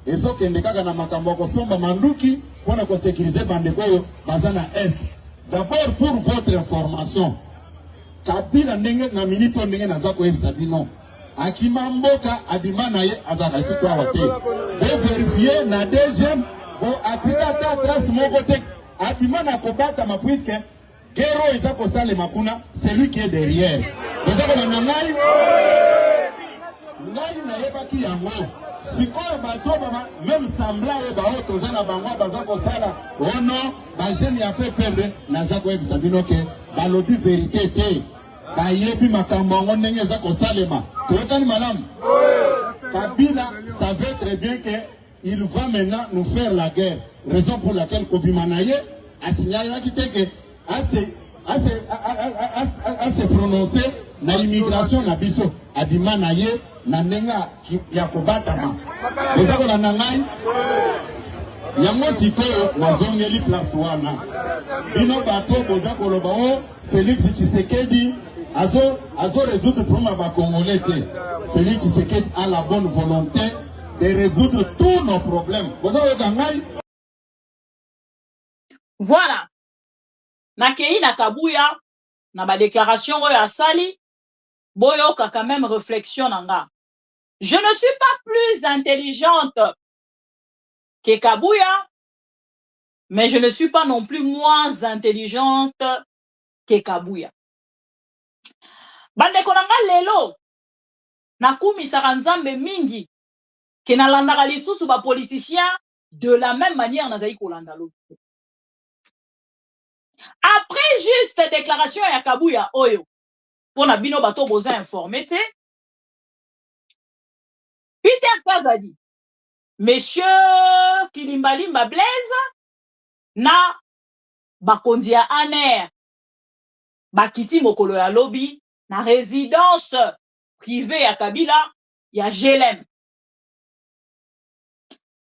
Ezo kende kaka na makambo ko somba manduki pona ko sécuriser bandeko yo baza na est. D'abord pour votre information. Kabila ndenge na minute ndenge naza ko yebisa bino. Akimamboka abimana ye azaka chitwa wote. Vous vérifier na deuxième bon atika ta trace moko te abimana ko bata ma puisque Gero eza ko sale makuna c'est lui qui est derrière. Vous avez la nangai ngai na yebaki yango. Sikoyo bato baba même semblant e ba oto zana bangwa baza ko sala ono ba jeune ya fait perdre naza ko yebisa bino ke balobi vérité te. Bayebi makambo ngo ndenge eza ko salema. Tokani malamu. Kabila savait très bien que il va maintenant nous faire la guerre. Raison pour laquelle Kobimanaye a signalé que à se prononcer na immigration na biso abimanaye na nenga ya kobatama. Eza ko na nangai. Yango sikoyo nazongeli place wana. Bino bato boza koloba o Félix Tshisekedi azo résoudre problème ba Congolais. Félix Tshisekedi a la bonne volonté de résoudre tous nos problèmes. Voilà. Nakei na Kabuya, na ba déclaration oyo asali, boyoka quand même réflexion nanga. Je ne suis pas plus intelligente que Kabuya, mais je ne suis pas non plus moins intelligente que Kabuya. Bandeko nanga lelo, nakumisaka nzambe mingi, ke nalandaka lisusu ba politicien de la même manière nazali kolanda lobi. Après juste déclaration ya Kabuya oyo, pona bino bato boza informé te, Peter Kazadi, Monsieur Kilimbalimba Blaise, na bakondi ya ANER, bakiti mokolo ya lobi, na résidence privée ya Kabila, ya GLM.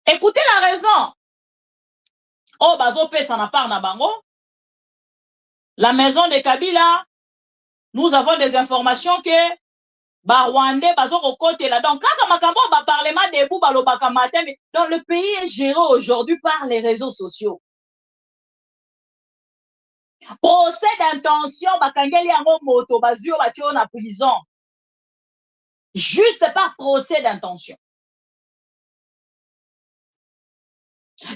Écoutez la raison. Oh, bazo pesa na part na bango. La maison de Kabila, nous avons des informations que Rwandais bazo kokote là. Donc, quand makambo ba parlement debout balobaka matin, donc le pays est géré aujourd'hui par les réseaux sociaux. Procès d'intention bakangeli yango moto bazio batio na prison. Juste par procès d'intention.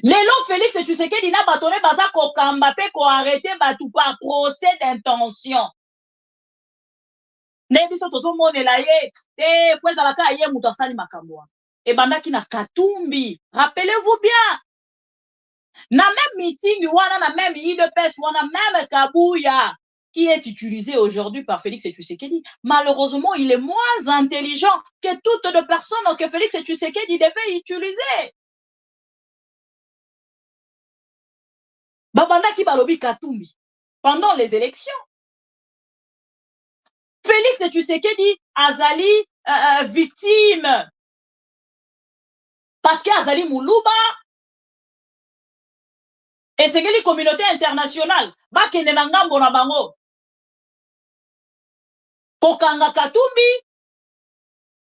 Lelo Félix Tshisekedi na batone baza ko kamba pe ko arrêter batu par procès d'intention. Ne biso tozo monela ye te fweza la ka ye muto asali makambo. E bandaki na Katumbi. Rappelez-vous bien. Na même meeting wana na même IDPS wana même Kabuya qui est utilisé aujourd'hui par Félix Tshisekedi. Malheureusement, il est moins intelligent que toutes les personnes que Félix Tshisekedi devait utiliser. Babandaki balobi Katumbi pendant les élections. Félix Tshisekedi azali victime parce que azali Moulouba et c'est que la communauté internationale ba kende na ngambo na bango kokanga Katumbi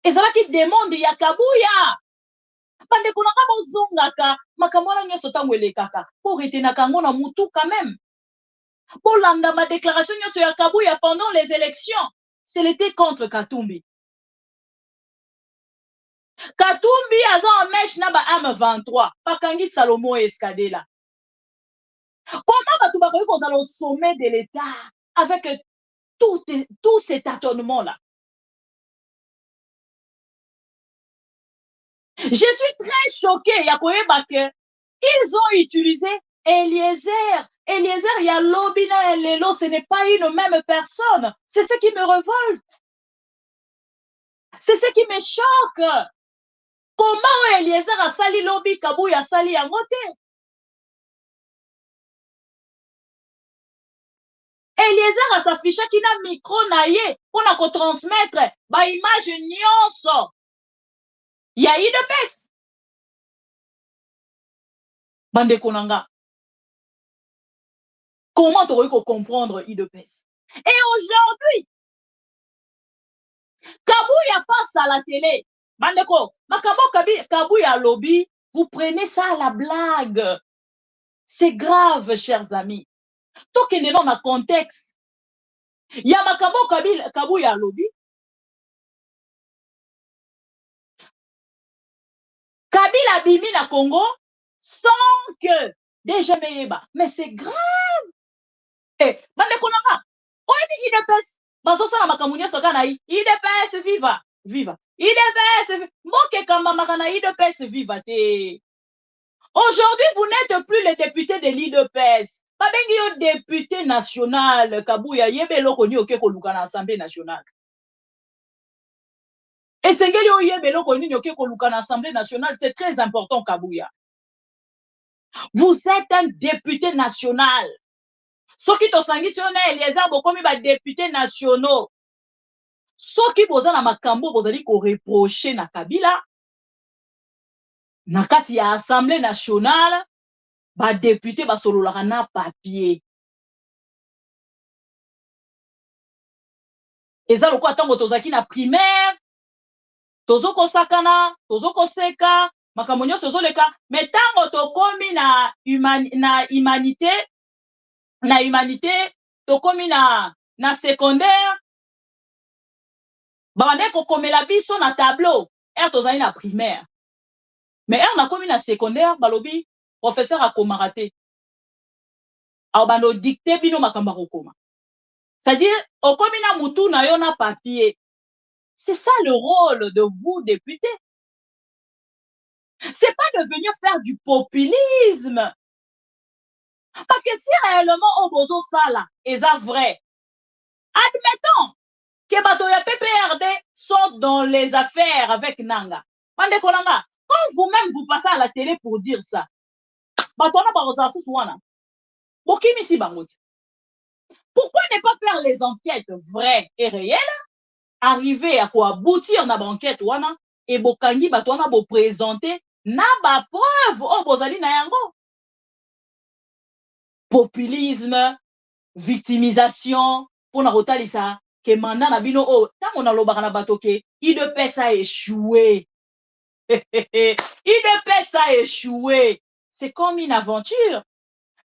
ezalaki demande ya Kabuya bande kuna ka bozongaka makambo na nyoso tango elekaka pour retenaka kango na mutu quand même pour landa ma déclaration nyoso ya Kabuya pendant les élections c'était contre Katumbi. Katumbi aza en mèche na ba M23 pakangi Salomo Escadela. Comment batu bakoki kozala au sommet de l'État avec tout cet tâtonnement là? Je suis très choqué ya koyeba que ils ont utilisé Eliezer. Eliezer ya Lobina et Lelo, ce n'est pas une même personne. C'est ce qui me révolte. C'est ce qui me choque. Comment Eliezer a sali Lobi Kabuya sali yangote? Eliezer a s'affiché qui n'a micro naie pour na ko transmettre ba image nyonso. Ya IDPS. Bande konanga. Comment tu peux comprendre IDPS? Et aujourd'hui, Kabuya passe à la télé. Bandeko, Makabo Kabuya lobby, vous prenez ça à la blague. C'est grave, chers amis. Tout qui n'est pas dans le contexte. Il y a Makabo Kabuya lobby. Kabila Bimi na Congo sans que déjà mais c'est grave. Eh, bandeko nanga. Oyebi IDPS. Bazosa na makamunya soka na IDPS viva. Viva. IDPS, moke kamba makana IDPS viva te. Aujourd'hui, vous n'êtes plus le député de l'IDPS. Babengi yo député national, Kabuya, yebe loko ni oke koluka na Assemblée nationale. Et sengeli yo yebe loko ni oke koluka na Assemblée nationale, c'est très important, Kabuya. Vous êtes un député national. Soki to sangi sione Eliezer bokomi ba député nationaux. Soki boza na makambo bozali ko reprocher na Kabila na kati ya Assemblée nationale ba député ba sololaka na papier. Eza loko atango tozaki na primaire tozoko sakana, tozoko seka, makambo nyonso ezoleka, mais tango tokomi na humanité, tokomi na secondaire, bande kokomela biso na tableau, tozali na primaire. Mais nakomi na secondaire, balobi, professeur akomaka te. Alors bando dicté bino makambo kokoma. C'est-à-dire, okomi na mutu na yo na papier. C'est ça le rôle de vous, députés. C'est pas de venir faire du populisme. Parce que si réellement on bozo ça là, est vrai, admettons que bato ya PPRD sont dans les affaires avec Nanga. Mande konanga, quand vous-même vous passez à la télé pour dire ça, bato na baroza wana. Bokimi si bangoti. Pourquoi ne pas faire les enquêtes vraies et réelles, arriver à quoi aboutir na banquette wana et bokangi bato wana bo présenter na ba preuve o bozali na yango. Populisme, victimisation, pour na rotalisa que mandat na bino o tango na lobaka na bato ke IDPS a échoué. IDPS a échoué. C'est comme une aventure.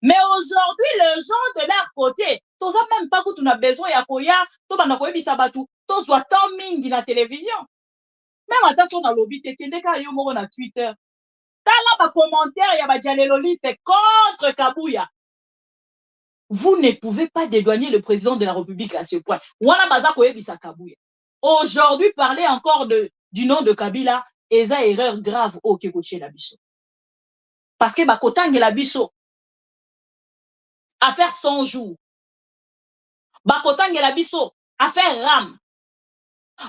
Mais aujourd'hui, les gens de leur côté, tous même pas que tu as besoin ya koya, to bana koyebisa batu, to soit tant mingi na télévision. Même attention na lobby te kende ka yo moko na Twitter. Tala ba commentaire ya ba dialéloliste contre Kabouya. Vous ne pouvez pas dédouaner le président de la République à ce point. Wana baza koyebisa Kabouya. Aujourd'hui, parler encore du nom de Kabila, eza erreur grave au Kekoche la biso. Parce que ba kotange la biso à faire 100 jours. Bakotangela biso à faire ram.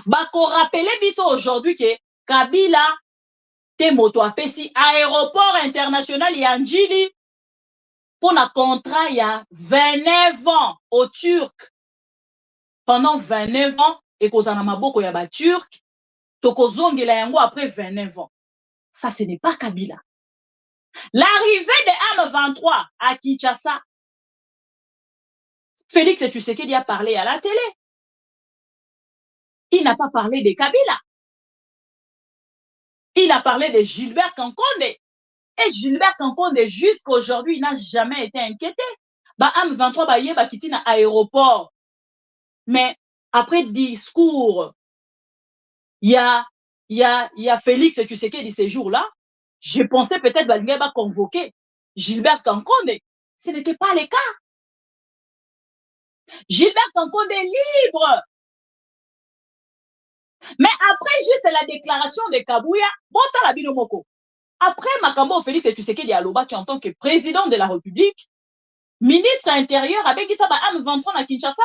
Bako rappeler biso aujourd'hui que Kabila te moto apesi aéroport international Yanjili pour un contrat il y a 29 ans au Turc. Pendant 29 ans et kozana maboko ya ba Turc, tokozongela yango après 29 ans. Ça ce n'est pas Kabila. L'arrivée de M23 à Kinshasa, Félix Tshisekedi a parlé à la télé. Il n'a pas parlé de Kabila. Il a parlé de Gilbert Kankonde. Et Gilbert Kankonde, jusqu'à aujourd'hui, il n'a jamais été inquiété. Bah, M23, bah, yé, bah, kiti na aéroport. Mais, après discours, il y a Félix Tshisekedi ces jours-là. Je pensais peut-être, bah, il va convoquer Gilbert Kankonde. Ce n'était pas le cas. Gilbert Kankonde est libre. Mais après juste la déclaration de Kabouya, bota la binomoko. Après Makambo Félix Tshisekedi Aloba qui en tant que président de la République, ministre intérieur avec ça ba M23 à Kinshasa,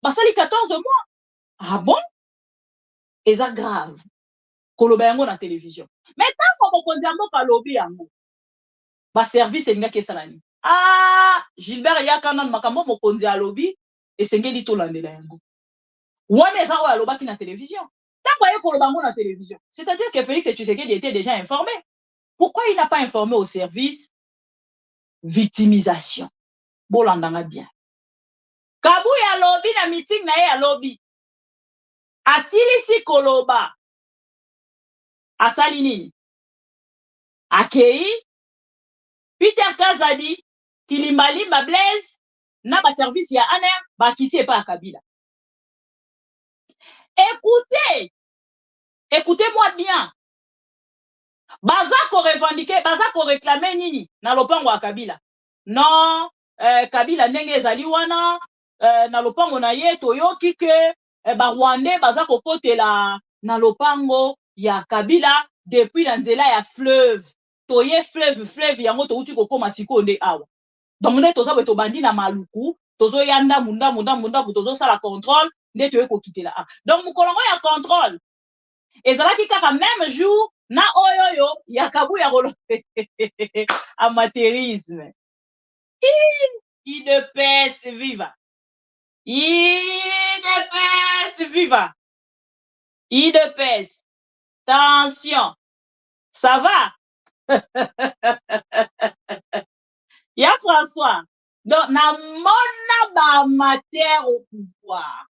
basali 14 mois. Ah bon? Et ça grave. Koloba yango na télévision. Mais tant qu'on konzi yango ka lobby yango. Ba service elinga kesalani. Ah, Gilbert Yakana Makambo mokonzi a lobby et sengeli to landela yango. Wana eza oyo alobaki na télévision. La télévision. C'est-à-dire que Félix Tshisekedi était déjà informé. Pourquoi il n'a pas informé au service? Victimisation. Bolandanga bien. Kabouya lobby na meeting na ye lobby. Asilisi koloba. Asalini. Akei. Peter Kazadi. Kilimbalimba Blaise. Na ba service ya ANER. Ba kiti pas à Kabila. Écoutez-moi bien. Baza ko revendiquer, baza ko réclamer nini na lopango ya Kabila. Non, Kabila ndenge ezali wana, na lopango na ye toyoki ke ba Rwandais baza ko kotela na lopango ya Kabila depuis la nzela ya fleuve. Toye fleuve yango to uti kokoma sikonde awa. Donc nde toza beto bandi na maluku, tozo yanda munda tozo sala contrôle, nde toye ko kitela. Donc mukolongo ya contrôle. Et ça va qui kaka même jour na oyoyo ya Kabouya rolo amateurisme. IDPS viva. IDPS viva. IDPS. Tension. Ça va? Ya François. Donc na mona ba amateur au pouvoir.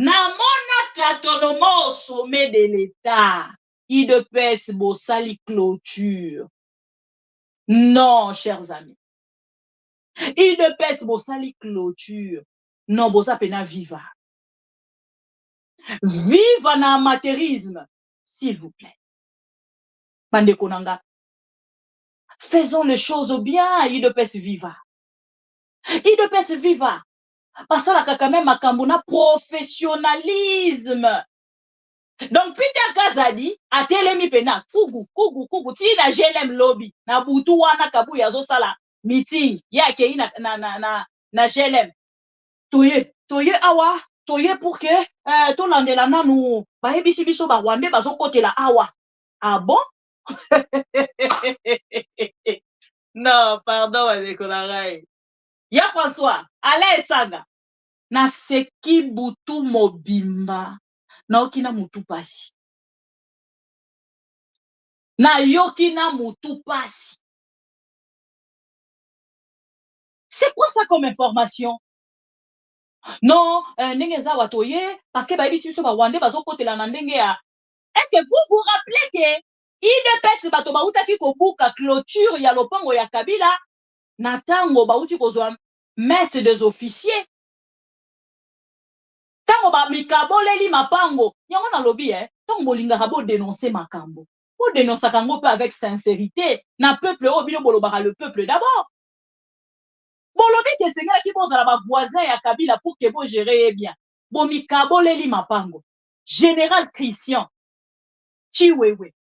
Namona katonomo au sommet de l'État. IDPS Bossali clôture. Non, chers amis. IDPS Bossali clôture. Non, Bossa pena viva. Viva na amateurisme, s'il vous plaît. Bande konanga. Faisons les choses bien, IDPS viva. IDPS viva. Pasala kakame makambo na professionnalisme. Donc Peter Kazadi a telemi pena kugu tina GLM lobby na butu wana kabu ya zo sala meeting yake ina na GLM toye awa toye pour que to landela nanu ba ebisi biso ba wande bazo kotela awa. Ah bon? Non, pardon, Alekonarai. Ya François, Alain Sanga, na seki butu mobimba, na okina mutu pasi. Na yokina mutu pasi. C'est quoi ça comme information? Non, nengeza watoye, parce que ba ibisi so ba wande bazo kotela na ndenge ya. Est-ce que vous vous rappelez que IDPS bato ba utaki kobuka clôture ya lopango ya Kabila na tango ba uti kozwa messe des officiers? Tango ba mikaboleli mapango, yango na lobi tango bolingaka bo dénoncer makambo. Bo dénoncer kango pe avec sincérité, na peuple obilo bolobaka le peuple d'abord. Bolobi ke sengela ki bozala ba voisin ya Kabila pour que bo gérer bien. Bo mikaboleli mapango. Général Christian Chiwewe.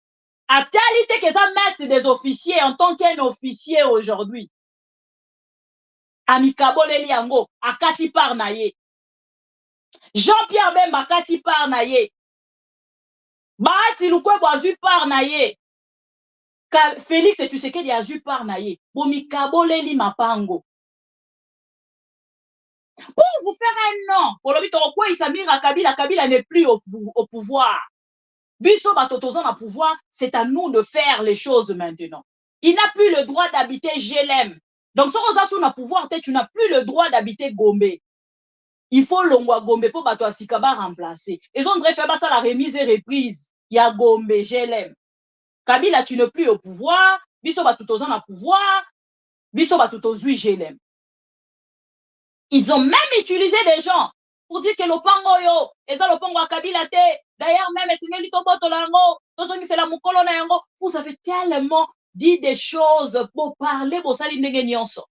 A qualité que ça messe des officiers en tant qu'un officier aujourd'hui. Amikaboleli yango akati par na ye. Jean-Pierre Bemba akati par na ye. Bahati Lukwebo azu par na ye. Félix Tshisekedi azu par na ye. Bomikaboleli mapango. Pour vous faire un nom, pour le bitoko Isamira Kabila n'est plus au pouvoir. Biso batotozan na pouvoir, c'est à nous de faire les choses maintenant. Il n'a plus le droit d'habiter GLM. Donc, si on a pouvoir, tu n'as plus le droit d'habiter Gombe. Il faut l'ongwa Gombe pour bato asikaba remplacer. Et on devrait faire ça la remise et reprise. Il y a Gombe, GLM. Kabila, tu n'es plus au pouvoir. Biso batotozan na pouvoir. Biso batotozui GLM. Ils ont même utilisé des gens pour dire que le pango yo, et ça le pango a Kabila te. D'ailleurs, même si c'est la mukolo na yango, vous avez tellement dit des choses pour parler pour ça l'indenge nyonso.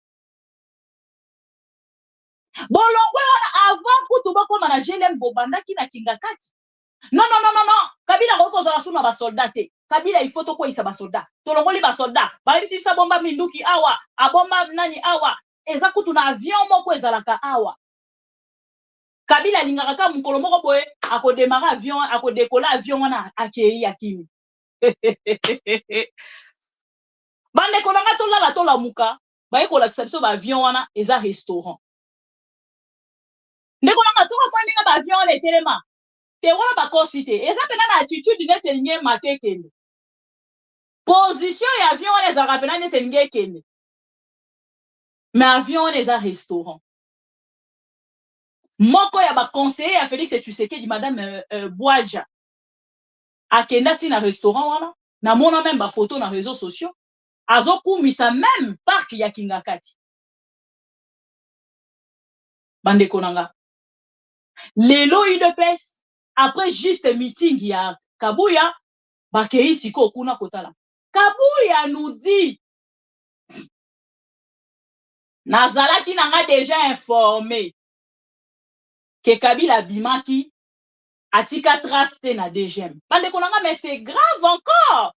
Bolongwe avant kutuba kwa na GLM bobanda ki na kingakati. Non. Kabila roko za suna ba soldat te. Kabila il faut to kwa isa ba soldat. Tolongoli ba soldat. Ba isi sa bomba minduki awa, abomba nani awa. Eza kutu na avion moko ezalaka awa. Kabila lingaka ka mukolo moko boye akodémarrer avion, akodekola avion wana akei yakimi. Bande kolanga tolala tolamuka, ba ekolakisa biso ba avion wana eza restaurant. Ndeko nanga soko kwa ndinga ba avion wana etelema. Te wana ba kosite, eza pena na attitude nete linge matekende. Position ya avion wana ezalaka pena nete linge kende. Mais avion wana eza restaurant. Moko ya ba conseiller ya Félix Tshisekedi madame Bouadja akenda tina restaurant wana na mona même ba photo na réseaux sociaux azokumisa même parc ya Kingakati. Bande konanga lelo IDPS après juste meeting ya Kabuya bakei siko kuna kotala. Kabuya nous dit nazalaki nanga déjà informé que Kabila bimaki atika traste na DGM. Bande konanga mais c'est grave encore.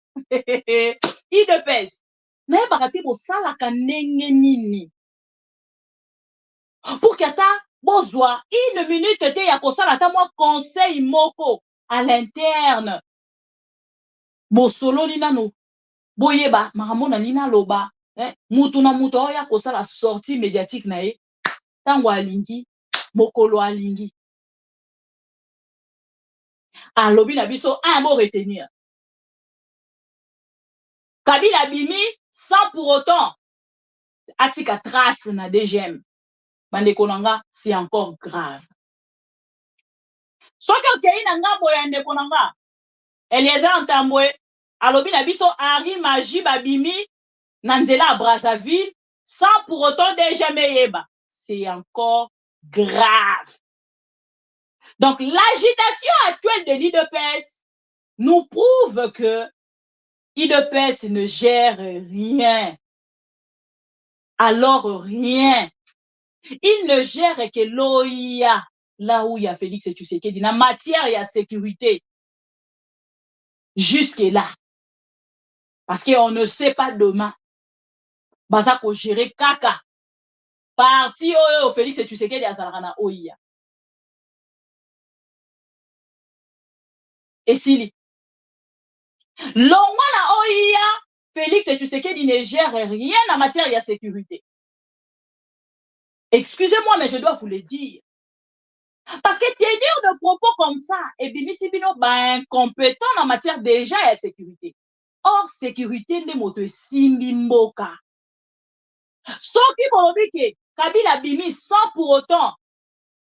IDPS. Na bakati bo sala kanenge nini. Pour que ta bozwa une minute te ya kosala ta moi conseil moko à l'interne. Bo solo ni nano. Boyeba makamona nina loba. Mutu na mutu ya kosala sortie médiatique na ye. Tango alingi. Mokolo alingi. Alobi na biso un mot retenir. Kabila bimi sans pour autant atika trace na DGM. Bande konanga c'est encore grave. Soki okei na ngambo ya ndeko na nga Eliezer Ntambwe alobi na biso Henri Magie babimi na nzela à Brazzaville sans pour autant jamais yeba. C'est encore grave. Donc l'agitation actuelle de l'IDPS nous prouve que l'IDPS ne gère rien. Alors rien. Il ne gère que l'OIA, là où il y a Félix Tshisekedi, en matière de sécurité. Jusque-là. Parce qu'on ne sait pas demain. Baza ko gérer kaka. Parti au Félix Tshisekedi à Salrana OIA. Et Sili. L'ongwa na OIA, Félix Tshisekedi ne gère rien en matière de sécurité. Excusez-moi, mais je dois vous le dire. Parce que tenir de propos comme ça, et Binisibino, incompétent en matière déjà de sécurité. Or, sécurité ne moto simbi mboka. Sauf qui vont dire que Kabila Bimi sans pour autant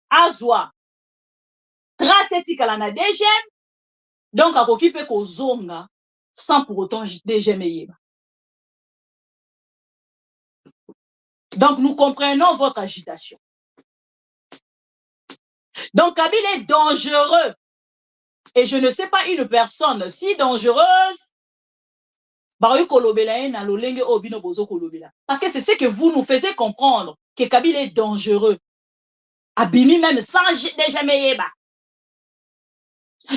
azwa trace éthique à la DGM, donc à occupé ko zonga sans pour autant DGM yeba. Donc nous comprenons votre agitation. Donc Kabila est dangereux. Et je ne sais pas une personne si dangereuse parce que c'est ce que vous nous faisiez comprendre, que Kabila est dangereux. Abimi même sans jamais yeba.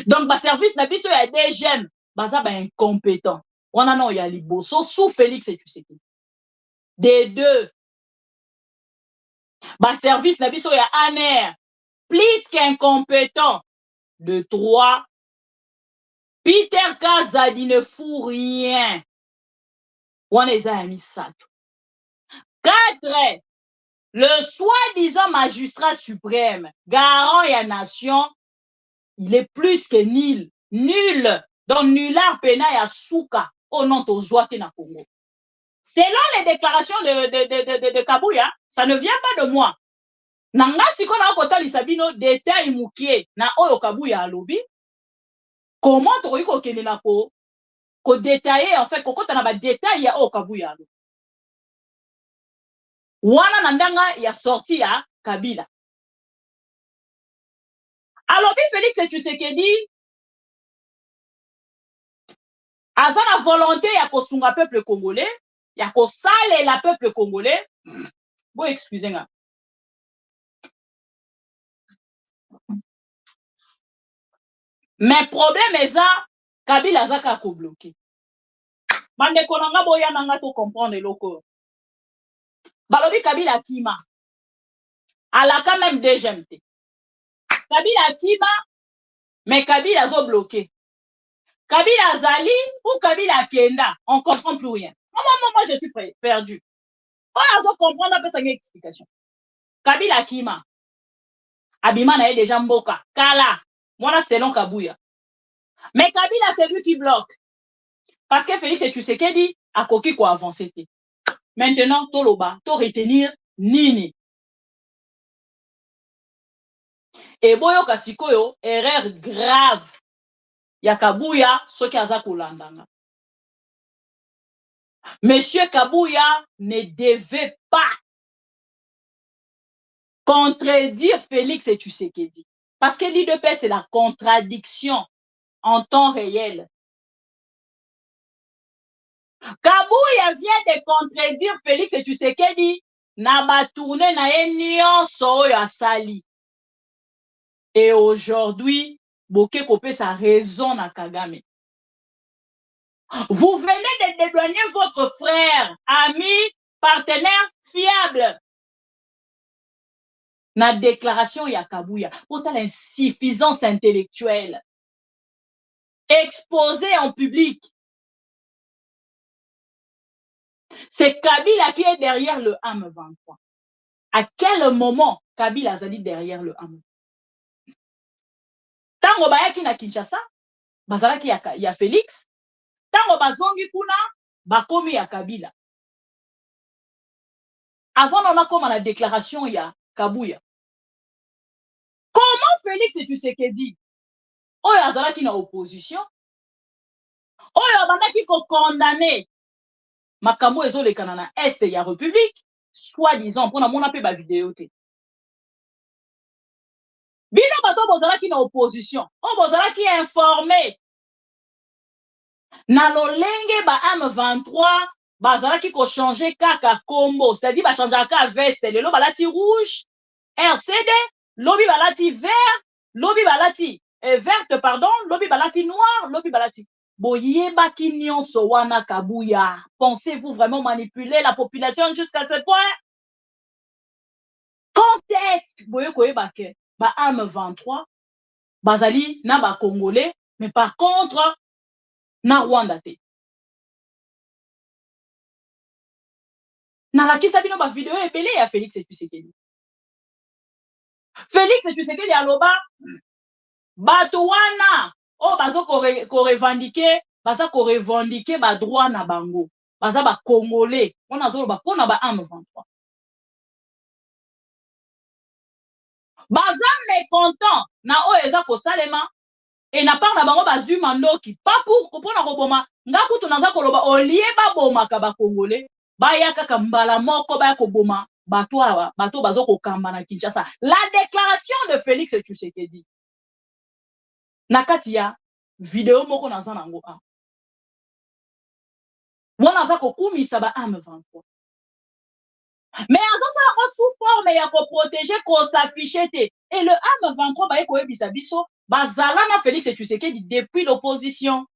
Donc, le service n'a pas eu des gemmes, incompétent. On a non, il y a Liboso sous Félix et Tshisekedi. Des deux. Le service n'a pas eu Aner, plus qu'incompétent. De 3. Peter Kazadi ne fout rien. On les a mis ça. 4. Le soi-disant magistrat suprême, garant et la nation, il est plus que nul. Nul. Donc, nullard pena ya souka au nom de Zouati na Congo. Selon les déclarations de Kabouya, ça ne vient pas de moi. Nanga siko na kota lisabino détail mukie na oyo Kabouya alobi. Comment tu ko kene na ko détailler en fait ko kota na ba détail ya oyo Kabouya alobi. Wana nandanga ya sorti ya Kabila. Alobi Félix Tshisekedi Aza la volonté ya kosunga peuple congolais, ya kosale la peuple congolais. Bon, excusez-moi. Mais problème est ça, Kabila Zaka ko bloqué. Bande konanga boya nanga to comprendre loko. Balobi Kabila Kima. Alaka même DGMT. Kabila Kima, mais Kabila zo bloqué. Kabila Zali ou Kabila Kenda, on comprend plus rien. Moi, je suis perdu. On va comprendre un peu sa explication. Kabila Kima. Abima na déjà mboka. Kala. Moi, c'est non Kabouya. Mais Kabila, c'est lui qui bloque. Parce que Félix Tshisekedi a coquille quoi avancer. Maintenant, Toloba, to retenir Nini. Et boyo kasikoyo, erreur grave. Ya Kabouya, ce qui a zakulandanga. Monsieur Kabouya ne devait pas contredire Félix Tshisekedi. Parce que l'IDP, c'est la contradiction en temps réel. Kabouya vient de contredire Félix Tshisekedi na ba tourné na nyonso ya sali. Et aujourd'hui, Boké Kopé sa raison na Kagame. Vous venez de dédouaner votre frère, ami, partenaire fiable. Na déclaration ya Kabouya, autant l'insuffisance intellectuelle exposée en public. C'est Kabila qui est derrière le AM23. À quel moment Kabila a dit derrière le AM23? Tango bayaki na Kinshasa, bazalaki ya Félix. Tango bazongi kuna, bakomi ya Kabila. Avant, on a comme la déclaration ya Kabouya. Comment Félix Tshisekedi oyo azalaki na opposition oyo abandaki kokondamne makambo ezolekana na este ya république soi-disant mpona mona mpe bavideo te bino bato bozalaki na opposition oyo bozalaki informé na lolenge ba M23 bazalaki kochange kaka kombo c'est-à-dire bachangeaka ka veste lelo balati rouge RCD lobi balati vert lobi balati verte pardon lobi balati noir lobi balati boyebaki nyonso wana Kabuya. Pensez-vous vraiment manipuler la population jusqu'à ce point? Quand est-ce que boye koyeba ke ba M23 bazali na ba Congolais mais par contre na Rwanda te? Nalakisa bino ba video ebele ya Félix Tshisekedi. Félix Tshisekedi aloba bato wana o bazo ko revendiquer baza ko revendiquer ba droit na bango baza ba Congolais on azoloba pona ba M23 baza mécontent na o eza ko salema et na part na bango bazwi mandoki pas pour pona koboma ngakutu naza koloba olie ba boma ka ba Congolais baya kaka mbala moko baya koboma bato bazo kokamba na Kinshasa. La déclaration de Félix Tshisekedi na kati ya video moko naza nango a wana aza kokumisa ba M23 mais aza sous forme ya koprotéger ko s'afficher te et le M23 baye koyebisa biso bazala na Félix Tshisekedi depuis l'opposition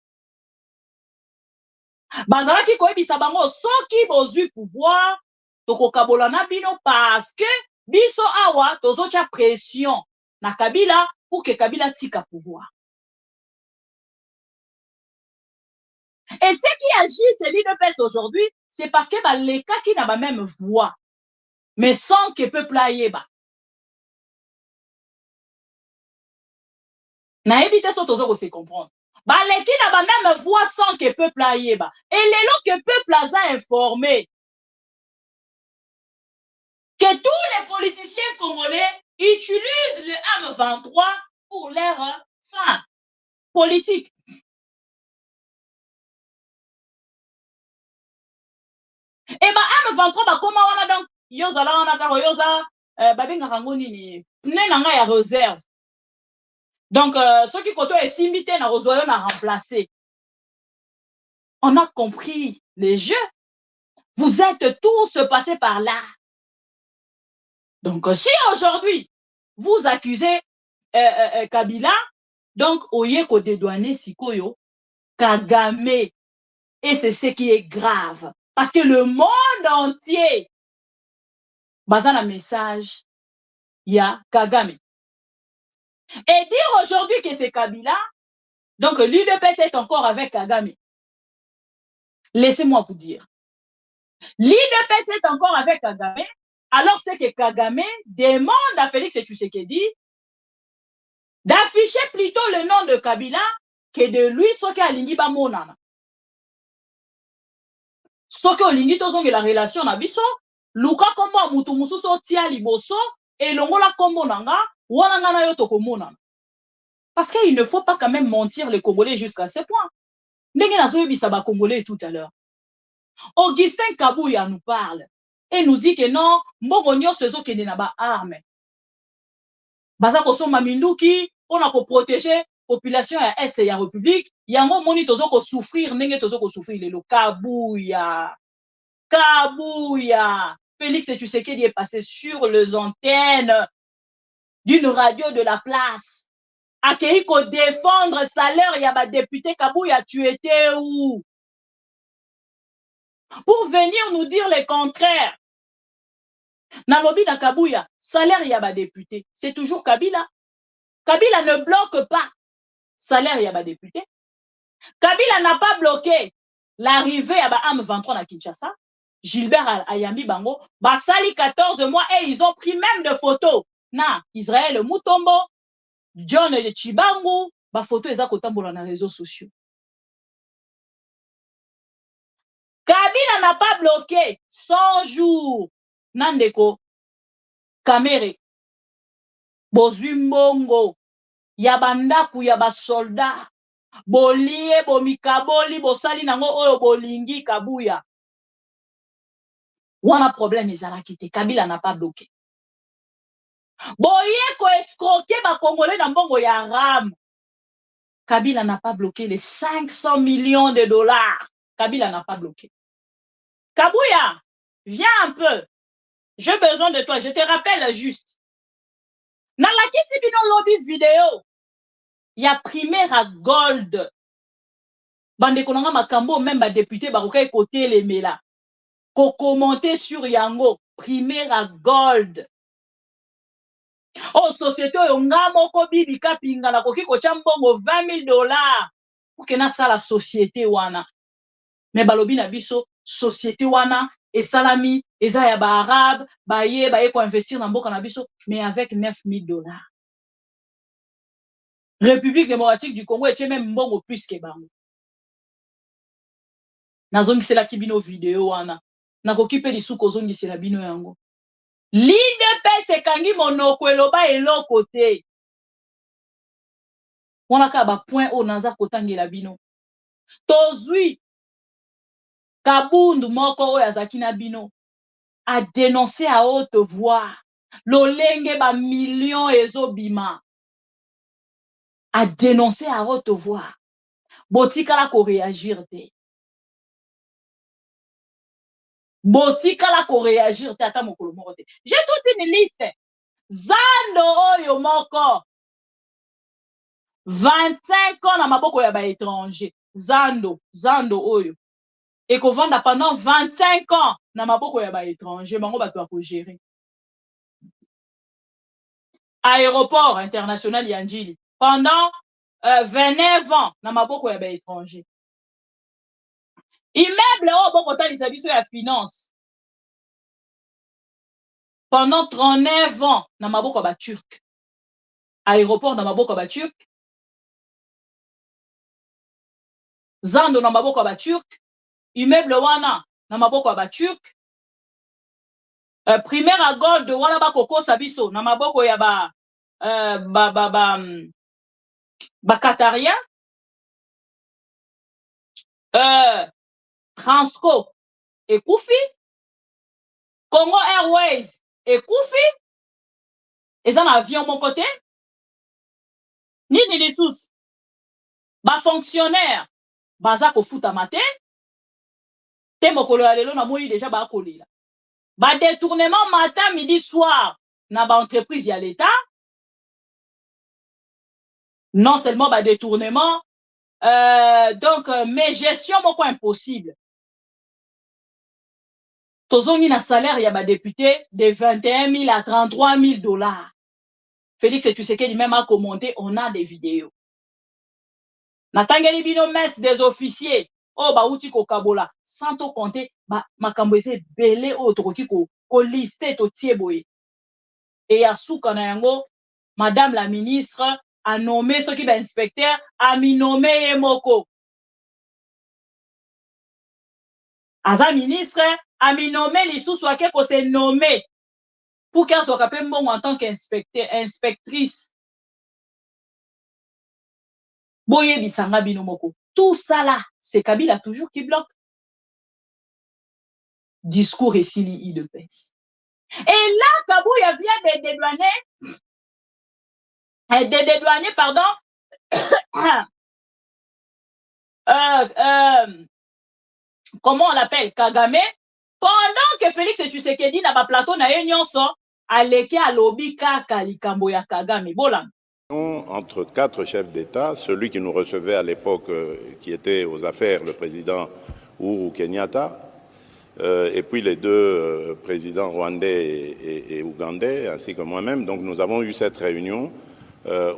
bazalaki koyebisa bango soki bozwi pouvoir tokokabola na bino parce que biso awa tozotia pression na Kabila pour que Kabila tika pouvoir. Et ce qui agite l'UDPS aujourd'hui, c'est parce que les cas qui n'ont pas même voix, mais sans que le peuple aille bas. Na éviter ça tous se comprendre. Les qui n'ont pas même voix sans que le peuple aille bas. Et les lots que le peuple a informé que tous les politiciens congolais utilisent le M23 pour leur fin politique. Et M23 ba koma wana donc yoza la wana karo yoza babenga rango nini pne nanga ya réserve. Donc ceux qui koto esimité na rozoyo na remplacer. On a compris les jeux. Vous êtes tous passés par là. Donc si aujourd'hui vous accusez Kabila, donc oye ko dédouaner sikoyo Kagame, et c'est ce qui est grave. Parce que le monde entier, basant un message, il y a Kagame. Et dire aujourd'hui que c'est Kabila, donc l'UDPS est encore avec Kagame. Laissez-moi vous dire. L'UDPS est encore avec Kagame, alors c'est que Kagame demande à Félix Tshisekedi d'afficher plutôt le nom de Kabila que de lui, ce qui a l'Ingiba Monana. Soki olingi tozonge la relation na biso luka kombo mutu mususu tia liboso et longola kombo nanga wana ngana yo tokomona parce qu'il ne faut pas quand même mentir les Congolais jusqu'à ce point. Ndenge nazoyebisa ba Congolais tout à l'heure. Augustin Kabuya nous parle et nous dit que non mbongo nyonso ezokende na ba arme baza kosomba minduki pona ko protéger population ya est ya république yango moni tozoko souffrir ndenge tozoko souffrir lelo Kabuya Félix Tshisekedi est passé sur les antennes d'une radio de la place akei ko défendre salaire ya ba député Kabuya. Tu étais où pour venir nous dire le contraire? Na lobi na Kabuya salaire ya ba député c'est toujours Kabila. Kabila ne bloque pas salaire ya ba député. Kabila n'a pas bloqué l'arrivée à ba M23 na Kinshasa. Gilbert Ayambi Bango, basali 14 mois et ils ont pris même de photos. Na Israël Mutombo, John de Chibangu, ba photo eza kotambola na réseaux sociaux. Kabila n'a pas bloqué 100 jours. Nandeko Kamere Bozumbongo ya bandaku ya basoldat bolie bomikaboli bosali nango oyo bolingi Kabuya wana problème ezalaki te. Kabila n'a pas bloqué. Boye ko escroquer ba Congolais na mbongo ya ram. Kabila n'a pas bloqué les 500 millions de dollars. Kabila n'a pas bloqué. Kabuya, viens un peu. J'ai besoin de toi. Je te rappelle juste. Nalakisi bino lobby vidéo. Il y a primaire à gold. Bande konanga makambo même ba député ba kokai côté les mela. Ko commenter sur yango primaire à gold. Oh société oyo nga moko bibi kapinga na koki ko chambongo $20,000 pour que na sala société wana. Mais balobi na biso société wana esalami eza ya ba arabe baye ko investir na mboka na biso mais avec $9,000. République démocratique du Congo était même mbongo plus que bango. Nazongi c'est la kibino vidéo wana. Nakoki pe lisu kozongi c'est la bino yango. L'IDPS kangi monoko eloba eloko te. Wana ka ba point o naza kotangela bino. Tozui Kabundu moko oyo azaki na bino a dénoncé à haute voix lolenge ba millions ezobima. A dénoncé à haute voix. Botikala ko réagir te. Botikala ko réagir te ata mokolo moko te. J'ai toute une liste. Zando oyo moko 25 ans na maboko ya ba étranger. Zando oyo. Et qu'on vende pendant 25 ans na maboko ya ba étranger. Bango bato ba ko gérer. Aéroport international Yanjili. Pendant 29 ans na maboko ya ba étranger. Immeuble au boko talisa biso ya finance. Pendant 39 ans na maboko ba turc. Aéroport na maboko ba turc. Zando na maboko ba turc. Immeuble wana na maboko ba turc. Primaire à gold wana ba koko sabiso na maboko ya ba Qatarien. Transco ekufi. Congo Airways ekufi. Eza na avion mon côté. Nini lisusu. Ba fonctionnaire baza ko futa matin. Te mokolo ya lelo na moi déjà ba kolela. Ba détournement matin midi soir na ba entreprise ya l'état. Non seulement ba détournement donc mais gestion moko impossible. Tozongi na salaire ya ba député de 21 000 à 33 000 dollars. Félix Tshisekedi même a commenté, on a des vidéos. Natangeli bino messe des officiers. Oh ba uti ko kabola sans to compter ba makambo ese belé o tokoki ko lister to tieboye. Et ya suka na yango madame la ministre a nommé ce qui va inspecteur a mi nommé Emoko. Aza ministre a mi nommé lisusu ake ko se nommé pour qu'elle soit capable mbongo en tant qu'inspecteur inspectrice. Boye bisanga bino moko. Tout ça là, c'est Kabila toujours qui bloque. Discours et sili de paix. Et là, Kabouya vient de dédouaner, pardon, comment on l'appelle, Kagame, pendant que Félix Tshisekedi n'a pas plateau na yenyonso, aleke alobi kaka likambo ya Kagame. Bolam. Entre 4 chefs d'État, celui qui nous recevait à l'époque, qui était aux affaires, le président Uhuru Kenyatta, et puis les deux présidents rwandais et ougandais, ainsi que moi-même. Donc nous avons eu cette réunion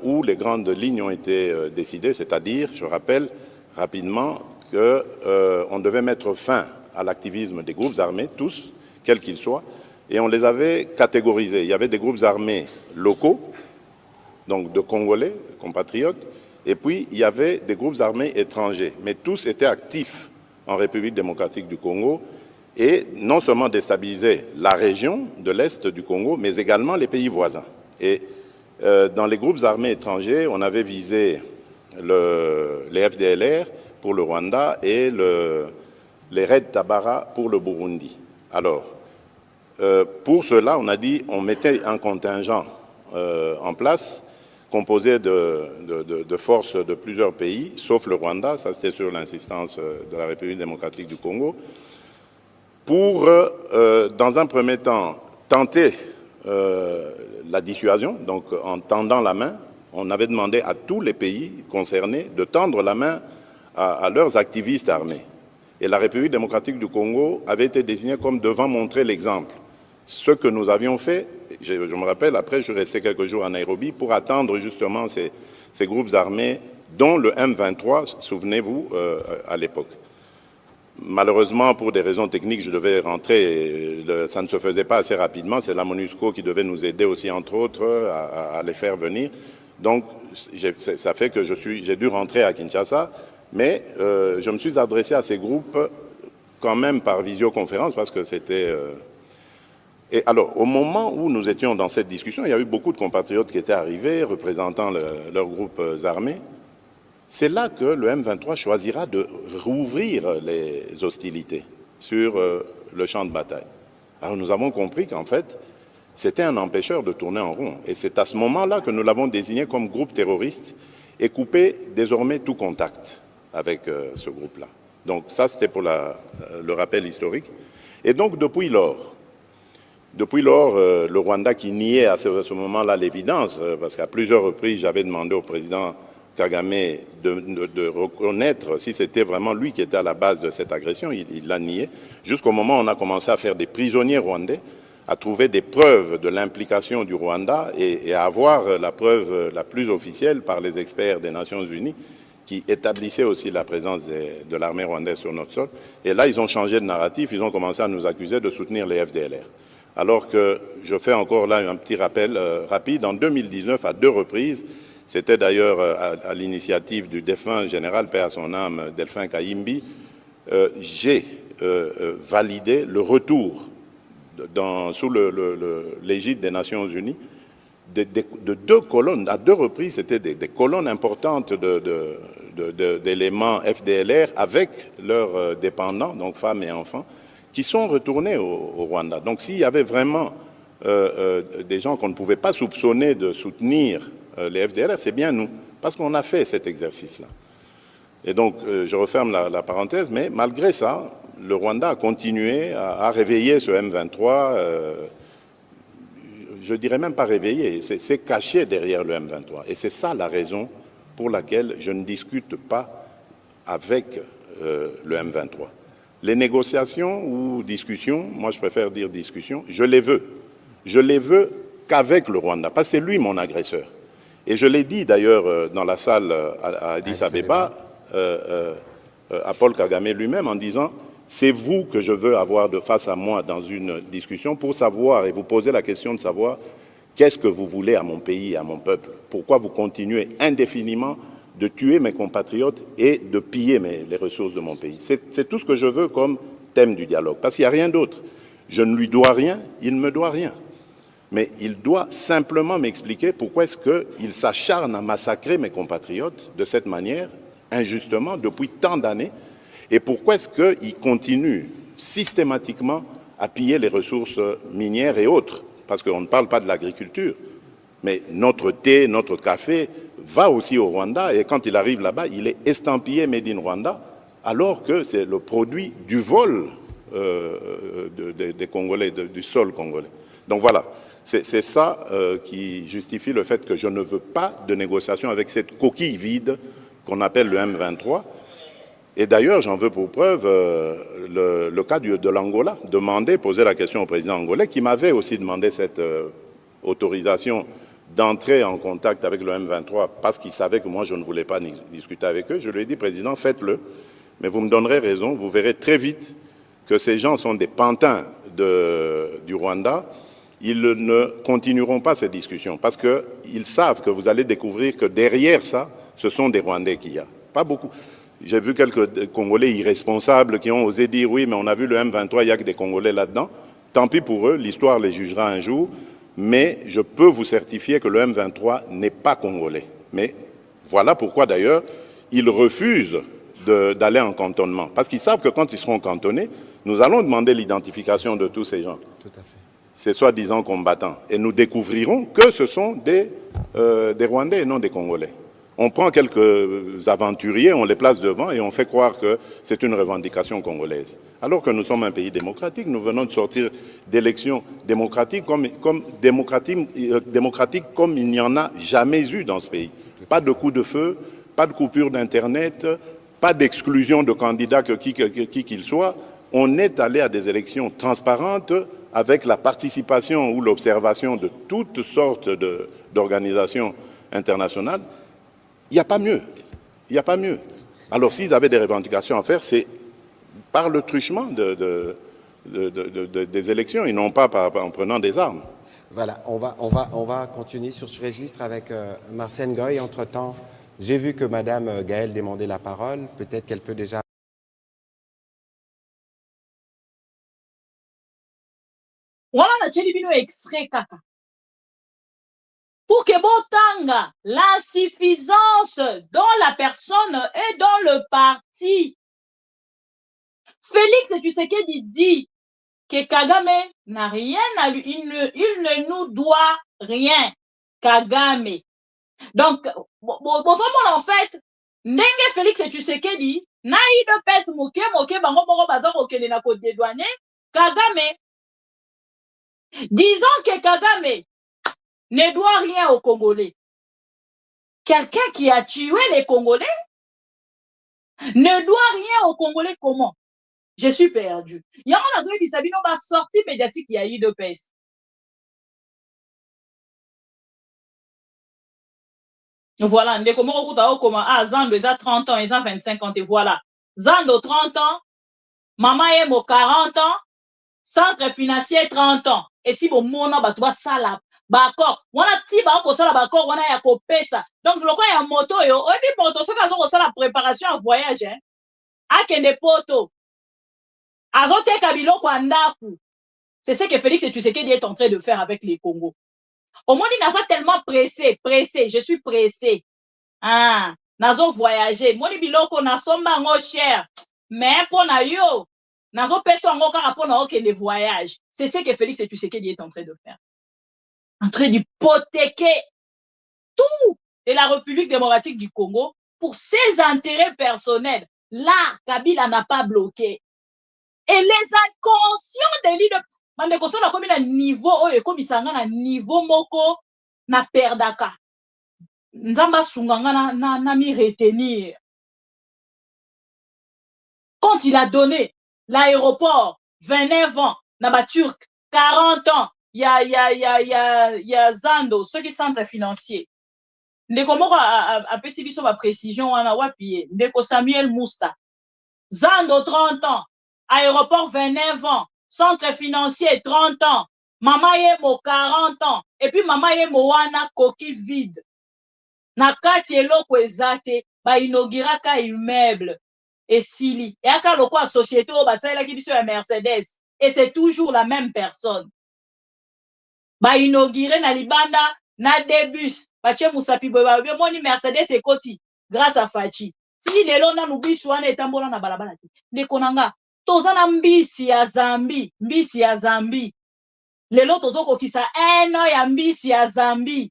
où les grandes lignes ont été décidées, c'est-à-dire, je rappelle rapidement, qu'on devait mettre fin à l'activisme des groupes armés, tous, quels qu'ils soient, et on les avait catégorisés. Il y avait des groupes armés locaux, donc de Congolais, compatriotes, et puis il y avait des groupes armés étrangers, mais tous étaient actifs en République démocratique du Congo et non seulement déstabilisaient la région de l'Est du Congo, mais également les pays voisins. Et dans les groupes armés étrangers, on avait visé les FDLR pour le Rwanda et les Red Tabara pour le Burundi. Alors, pour cela, on a dit on mettait un contingent en place composé de forces de plusieurs pays, sauf le Rwanda, ça c'était sur l'insistance de la République démocratique du Congo, pour, dans un premier temps, tenter la dissuasion. Donc, en tendant la main, on avait demandé à tous les pays concernés de tendre la main à leurs activistes armés. Et la République démocratique du Congo avait été désignée comme devant montrer l'exemple. Ce que nous avions fait, je me rappelle, après je restais quelques jours à Nairobi pour attendre justement ces groupes armés, dont le M23, souvenez-vous, à l'époque. Malheureusement, pour des raisons techniques, je devais rentrer, ça ne se faisait pas assez rapidement, c'est la MONUSCO qui devait nous aider aussi, entre autres, à les faire venir. Donc, ça fait que j'ai dû rentrer à Kinshasa, mais je me suis adressé à ces groupes quand même par visioconférence, parce que c'était... Et alors, au moment où nous étions dans cette discussion, il y a eu beaucoup de compatriotes qui étaient arrivés, représentant leurs groupes armés. C'est là que le M23 choisira de rouvrir les hostilités sur le champ de bataille. Alors, nous avons compris qu'en fait, c'était un empêcheur de tourner en rond. Et c'est à ce moment-là que nous l'avons désigné comme groupe terroriste et coupé désormais tout contact avec ce groupe-là. Donc, ça, c'était pour le rappel historique. Et donc, depuis lors, le Rwanda qui niait à ce moment-là l'évidence, parce qu'à plusieurs reprises, j'avais demandé au président Kagame de reconnaître si c'était vraiment lui qui était à la base de cette agression, il l'a nié, jusqu'au moment où on a commencé à faire des prisonniers rwandais, à trouver des preuves de l'implication du Rwanda et à avoir la preuve la plus officielle par les experts des Nations Unies qui établissaient aussi la présence de l'armée rwandaise sur notre sol. Et là, ils ont changé de narratif, ils ont commencé à nous accuser de soutenir les FDLR. Alors que je fais encore là un petit rappel rapide, en 2019, à 2 reprises, c'était d'ailleurs à l'initiative du défunt général, paix à son âme, Delphin Kayimbi, j'ai validé le retour sous l'égide des Nations Unies de 2 colonnes. À 2 reprises, c'était des colonnes importantes d'éléments FDLR avec leurs dépendants, donc femmes et enfants, qui sont retournés au Rwanda. Donc s'il y avait vraiment des gens qu'on ne pouvait pas soupçonner de soutenir les FDLR, c'est bien nous, parce qu'on a fait cet exercice-là. Et donc, je referme la parenthèse, mais malgré ça, le Rwanda a continué à réveiller ce M23, je dirais même pas réveiller, c'est caché derrière le M23. Et c'est ça la raison pour laquelle je ne discute pas avec le M23. Les négociations ou discussions, moi je préfère dire discussions, je les veux. Je les veux qu'avec le Rwanda, parce que c'est lui mon agresseur. Et je l'ai dit d'ailleurs dans la salle à Addis Abeba, à Paul Kagame lui-même, en disant « c'est vous que je veux avoir de face à moi dans une discussion pour savoir et vous poser la question de savoir qu'est-ce que vous voulez à mon pays et à mon peuple. Pourquoi vous continuez indéfiniment de tuer mes compatriotes et de piller les ressources de mon pays. C'est tout ce que je veux comme thème du dialogue, parce qu'il n'y a rien d'autre. Je ne lui dois rien, il ne me doit rien. Mais il doit simplement m'expliquer pourquoi est-ce qu'il s'acharne à massacrer mes compatriotes de cette manière, injustement, depuis tant d'années, et pourquoi est-ce qu'il continue systématiquement à piller les ressources minières et autres, parce qu'on ne parle pas de l'agriculture, mais notre thé, notre café va aussi au Rwanda, et quand il arrive là-bas, il est estampillé Made in Rwanda, alors que c'est le produit du vol des Congolais, du sol congolais. Donc voilà, c'est ça qui justifie le fait que je ne veux pas de négociation avec cette coquille vide qu'on appelle le M23. Et d'ailleurs, j'en veux pour preuve le cas de l'Angola, poser la question au président angolais, qui m'avait aussi demandé cette autorisation d'entrer en contact avec le M23 parce qu'il savait que moi je ne voulais pas discuter avec eux. Je lui ai dit, président, faites-le, mais vous me donnerez raison, vous verrez très vite que ces gens sont des pantins du Rwanda. Ils ne continueront pas ces discussions parce qu'ils savent que vous allez découvrir que derrière ça, ce sont des Rwandais qu'il y a. Pas beaucoup. J'ai vu quelques Congolais irresponsables qui ont osé dire oui, mais on a vu le M23, il n'y a que des Congolais là-dedans. Tant pis pour eux, l'histoire les jugera un jour. Mais je peux vous certifier que le M23 n'est pas congolais. Mais voilà pourquoi d'ailleurs ils refusent d'aller en cantonnement. Parce qu'ils savent que quand ils seront cantonnés, nous allons demander l'identification de tous ces gens. Tout à fait. Ces soi-disant combattants. Et nous découvrirons que ce sont des Rwandais et non des Congolais. On prend quelques aventuriers, on les place devant et on fait croire que c'est une revendication congolaise. Alors que nous sommes un pays démocratique, nous venons de sortir d'élections démocratiques comme il n'y en a jamais eu dans ce pays. Pas de coup de feu, pas de coupure d'Internet, pas d'exclusion de candidats qui qu'ils soient. On est allé à des élections transparentes avec la participation ou l'observation de toutes sortes d'organisations internationales. Il n'y a pas mieux. Il n'y a pas mieux. Alors s'ils avaient des revendications à faire, c'est par le truchement des élections, et non pas en prenant des armes. Voilà, on va continuer sur ce registre avec Marcel Ngoy. Entre-temps, j'ai vu que Madame Gaëlle demandait la parole. Peut-être qu'elle peut déjà... Voilà, on a extrait kaka. Pour que Botanga, l'insuffisance dans la personne et dans le parti. Félix Tshisekedi dit que Kagame n'a rien à lui, il ne nous doit rien. Kagame. Donc, en fait, Nenge Félix Tshisekedi, na de pes moke bango moko baza kokende na ko dédouaner Kagame. Disons que Kagame ne doit rien aux Congolais. Quelqu'un qui a tué les Congolais ne doit rien aux Congolais comment? Je suis perdu. Il y a un autre qui s'est dit, sortie médiatique, il y a eu de pes. Voilà, ndeko moko kuta okoma Zando ils a 30 ans, ils ont 25 ans et voilà. Zando 30 ans, Maman Emo 40 ans, centre financier 30 ans. Et si bon mona batwa sala d'accord, wana ti ba ko sala d'accord wana ya ko pesa. Donc loko ya moto yo, obi moto soka zo ko sala préparation à voyage hein. Akende poto. Azoteka biloko andaku. C'est ce que Félix Tshisekedi est en train de faire avec les Congos. Au monde, il n'a tellement pressé, je suis pressé. Ah, nazo voyager. Moni biloko na somba ngo cher. Mais pour na yo, nazo peso ngo kaka pour na okende voyage. C'est ce que Félix Tshisekedi est en train de faire. En train d'hypothéquer tout de la République démocratique du Congo pour ses intérêts personnels. Là, Kabila n'a pas bloqué. Et les inconscients des leaders, bande kosala komi na niveau oyo komi sanga na niveau moko na perdaka. Nzamba sunganga na mi retenir. Quand il a donné l'aéroport 29 ans na ba Turc 40 ans, il y a Zando, ceux qui centre financier. Ndeko moko a pesi biso ba précision wana wapi ndeko Samuel Musta. Zando 30 ans, aéroport 29 ans, centre financier 30 ans, Mama Yemo 40 ans, et puis Mama Yemo wana coquille vide. Na kati eloko ezate ba inauguraka immeuble et sili. Et aka loko a société o batsaela ki biso ya Mercedes et c'est toujours la même personne. Ba inauguré na libanda na débus, ba che musapi boy ba moni Mercedes et koti grâce à Fachi. Si lelo na nubishi wana etambola na balabala te. Ndeko nanga toza na mbisi ya Zambi. Lelo tozo kokisa 1 an ya mbisi ya Zambi.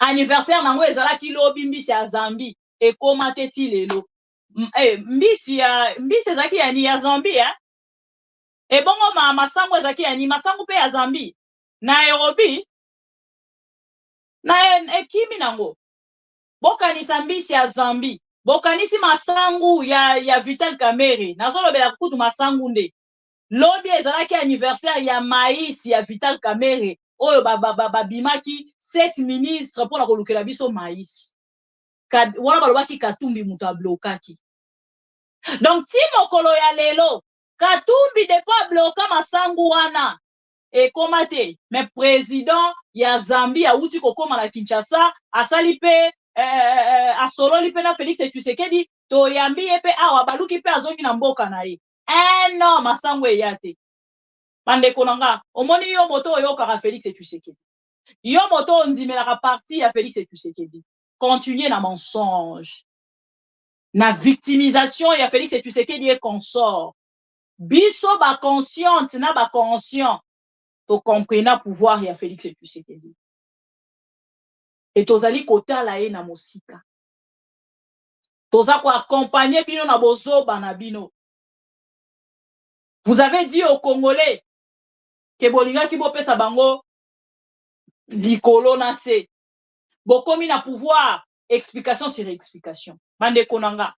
Anniversaire nango ezalaki lobi mbisi ya Zambi ekoma te ti lelo. Mbisi ezaki ya Zambi hein. Et bongo masango ezaki ya masango pe ya Zambi. Nairobi na ekimi nango. Bokanisa mbisi ya Zambi. Bokanisi masangu ya Vital Kamerhe. Nazolobela kutu masangu nde. Lobi ezalaki anniversaire ya maïs ya Vital Kamerhe. Oyo babimaki 7 ministres pour la kolukela biso maïs. Wana balobaki Katumbi mutu ablokaki. Donc ti mokolo ya lelo Katumbi depo abloka masangu wana ekoma te. Mais président ya Zambie auti kokoma na Kinshasa asali pe asololi pe na Félix Tshisekedi toyambi ye pe awa baluki pe azongi na mboka na ye. Non masango eya te. Bande konanga, omoni yo moto yo kara Félix Tshisekedi. Yo moto nzimela parti ya Félix Tshisekedi. Continuez na mensonge. Na victimisation ya Félix Tshisekedi et consort. Biso ba consciente na ba conscient. To comprena pouvoir ya Félix Tshisekedi. Et tozali kotala ye na mosika. Toza ko accompagner bino na bozoba na bino. Vous avez dit aux Congolais que bolinga ki bopesa bango likolo na se. Bokomi na pouvoir, explication sur explication. Bande konanga.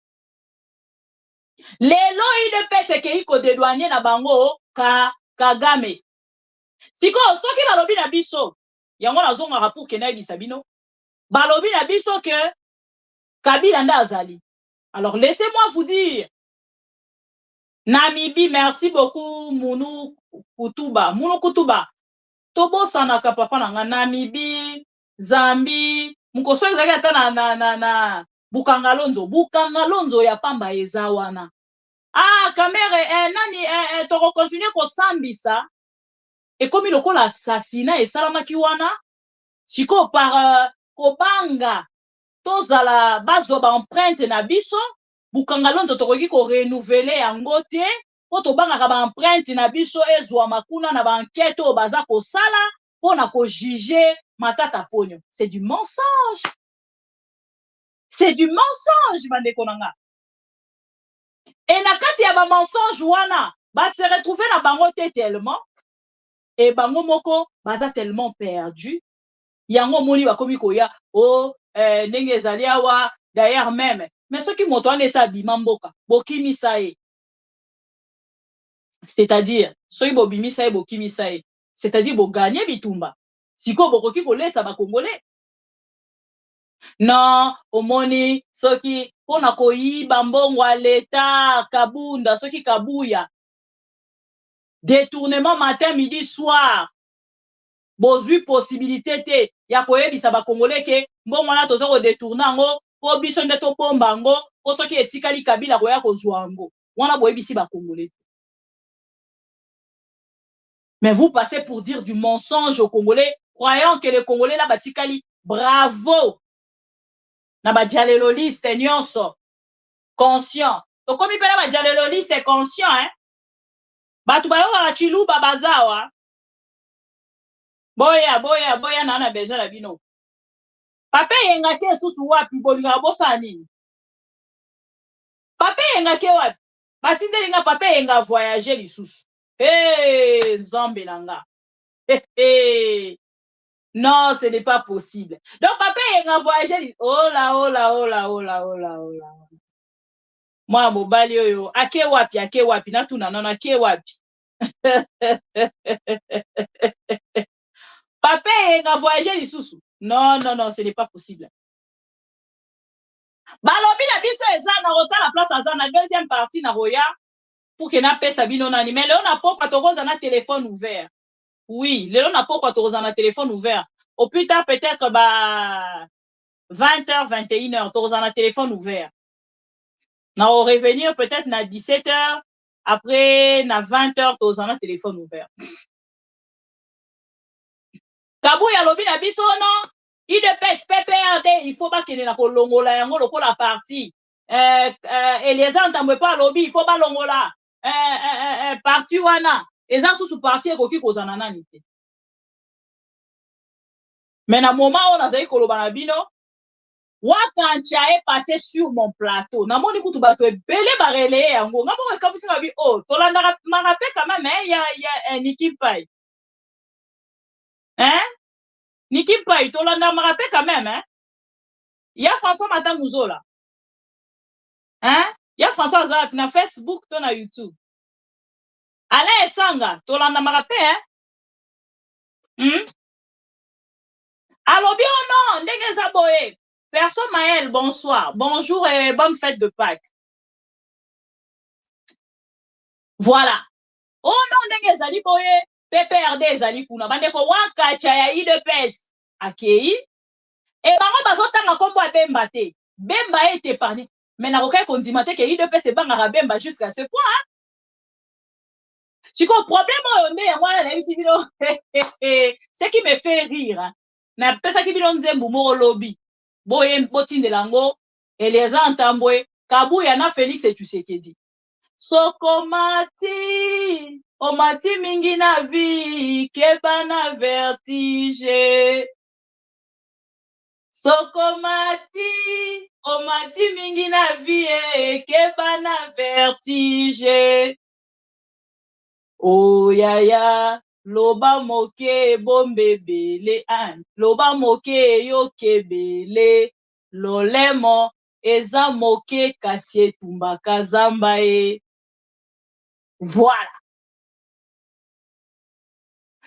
Lelo IDPS ke iko dédouaner na bango Kagame. Siko soki balobi na biso, yango nazonga rapport ke na bisabino. Balobi na biso que Kabila nda azali. Alors laissez-moi vous dire, Namibie, merci beaucoup, Mounou Kutuba. Mounou Kutuba. Tobo sanaka papa nanga Namibie, Zambie, mukoso ezali ata na Bukangalonzo. Bukangalonzo ya pamba ezawana. Ah, kamere, nani, toko continue ko sambisa. Et comme il a assassinat et salamaki wana, siko par kobanga, tozala bazo ba empreinte na biso, Bukangalonzo tokoki ko renouveler yango te, po tobanga ba empreinte na biso ezwa makuna na ba enquête o baza ko sala, po na ko juger matata ponyo. C'est du mensonge. C'est du mensonge, bande konanga. Et na kati ya ba mensonge wana, ba se retrouver na bango te tellement, et bango moko baza tellement perdu. Yango moni bakomi koya, oh, ndenge ezali awa, d'ailleurs même. Mais ce qui moto ane sa bimamboka, bokimi sae. C'est-à-dire, soki bobimi sae, bokimi sae. C'est-à-dire, bo gagner bitumba. Siko bokoki kolesa ba Congolais. Non, omoni, soki, pona koyiba mbongo a l'État, kabunda, soki kabuya. Détournement matin, midi, soir. Bozui possibilité te, ya koyebisa ba Congolais ke, mbongo na tozo ko détourner ngo, po biso nde to bomba ngo, po soki etikali Kabila koya kozwa ngo. Wana boyebisi ba Congolais. Mais vous passez pour dire du mensonge aux Congolais, croyant que les Congolais là batikali, bravo. Na ba dialéloliste nyonso conscient. To komi pela ba dialéloliste conscient, hein. Batu bayo ba chiluba bazawa. Boya na besoin la bino. Papa yenga ke susu wapi bolinga bosa nini? Papa yenga ke wapi? Batinde linga papa yenga voyager lisusu. Zombe nanga. Non, ce n'est pas possible. Donc papa yenga voyager. Oh là. Moi mobali oyo ake wapi na tuna nana ake wapi. Papa yenga voyager lisusu. Non, ce n'est pas possible. Balobi na biso eza na rota la place aza na deuxième partie na roya pour que na pesa bino nani. Mais léon na pokwa tokoza na téléphone ouvert. Oui, léon na pokwa tokoza na téléphone ouvert. Au plus tard peut-être 20h, 21h tokoza na téléphone ouvert. Na au revenir peut-être na 17h, après na 20h tokoza na téléphone ouvert. Kabuya lobi na biso non. IDPS PPRD, il faut pas qu'il y ait la kolongola yango lokola parti. Eliezer Ntambwe pa lobi, il faut pas longola. Parti wana, eza sous parti ekoki kozana nani te. Mais na moment on azali koloba na bino, wakancha est passé sur mon plateau. Na moni kutu bato ebele barele yango. Ngabo ekabisi na bi oh, tolanda ma rappel quand même il y a Niki Pai. Hein? Niki Pai, tolanda me rappelle quand même, hein? Il y a François Matangouzo là. Hein? Il y a François Azak na Facebook, ton na YouTube. Alain Sanga, tolanda me rappelle, hein? Allo bien non, ndenge zaboye. Personne Maël, bonsoir. Bonjour et bonne fête de Pâques. Voilà. Oh non, ndenge zali boye. PPRD zali kuna bandeko wakacha ya IDPS akei et bango bazotanga kombo ya Bemba te. Bemba est épargné. Mais na kokai kondima te ke IDPS banga Bemba jusqu'à ce point. Si le problème ce qui me fait rire, hein, na pesa ki bilo nzembu mo lobby. Boye botinde lango Eliezer Ntambwe, Kabuya na Félix Tshisekedi. Sokomati, omati mingi na vie, keba na vertige. Sokomati, omati mingi na vie, keba na vertige. Oh yaya, loba moke bombebele an, loba moke yokebele, lolemo eza moke kasi etumbaka zamba e. Voilà.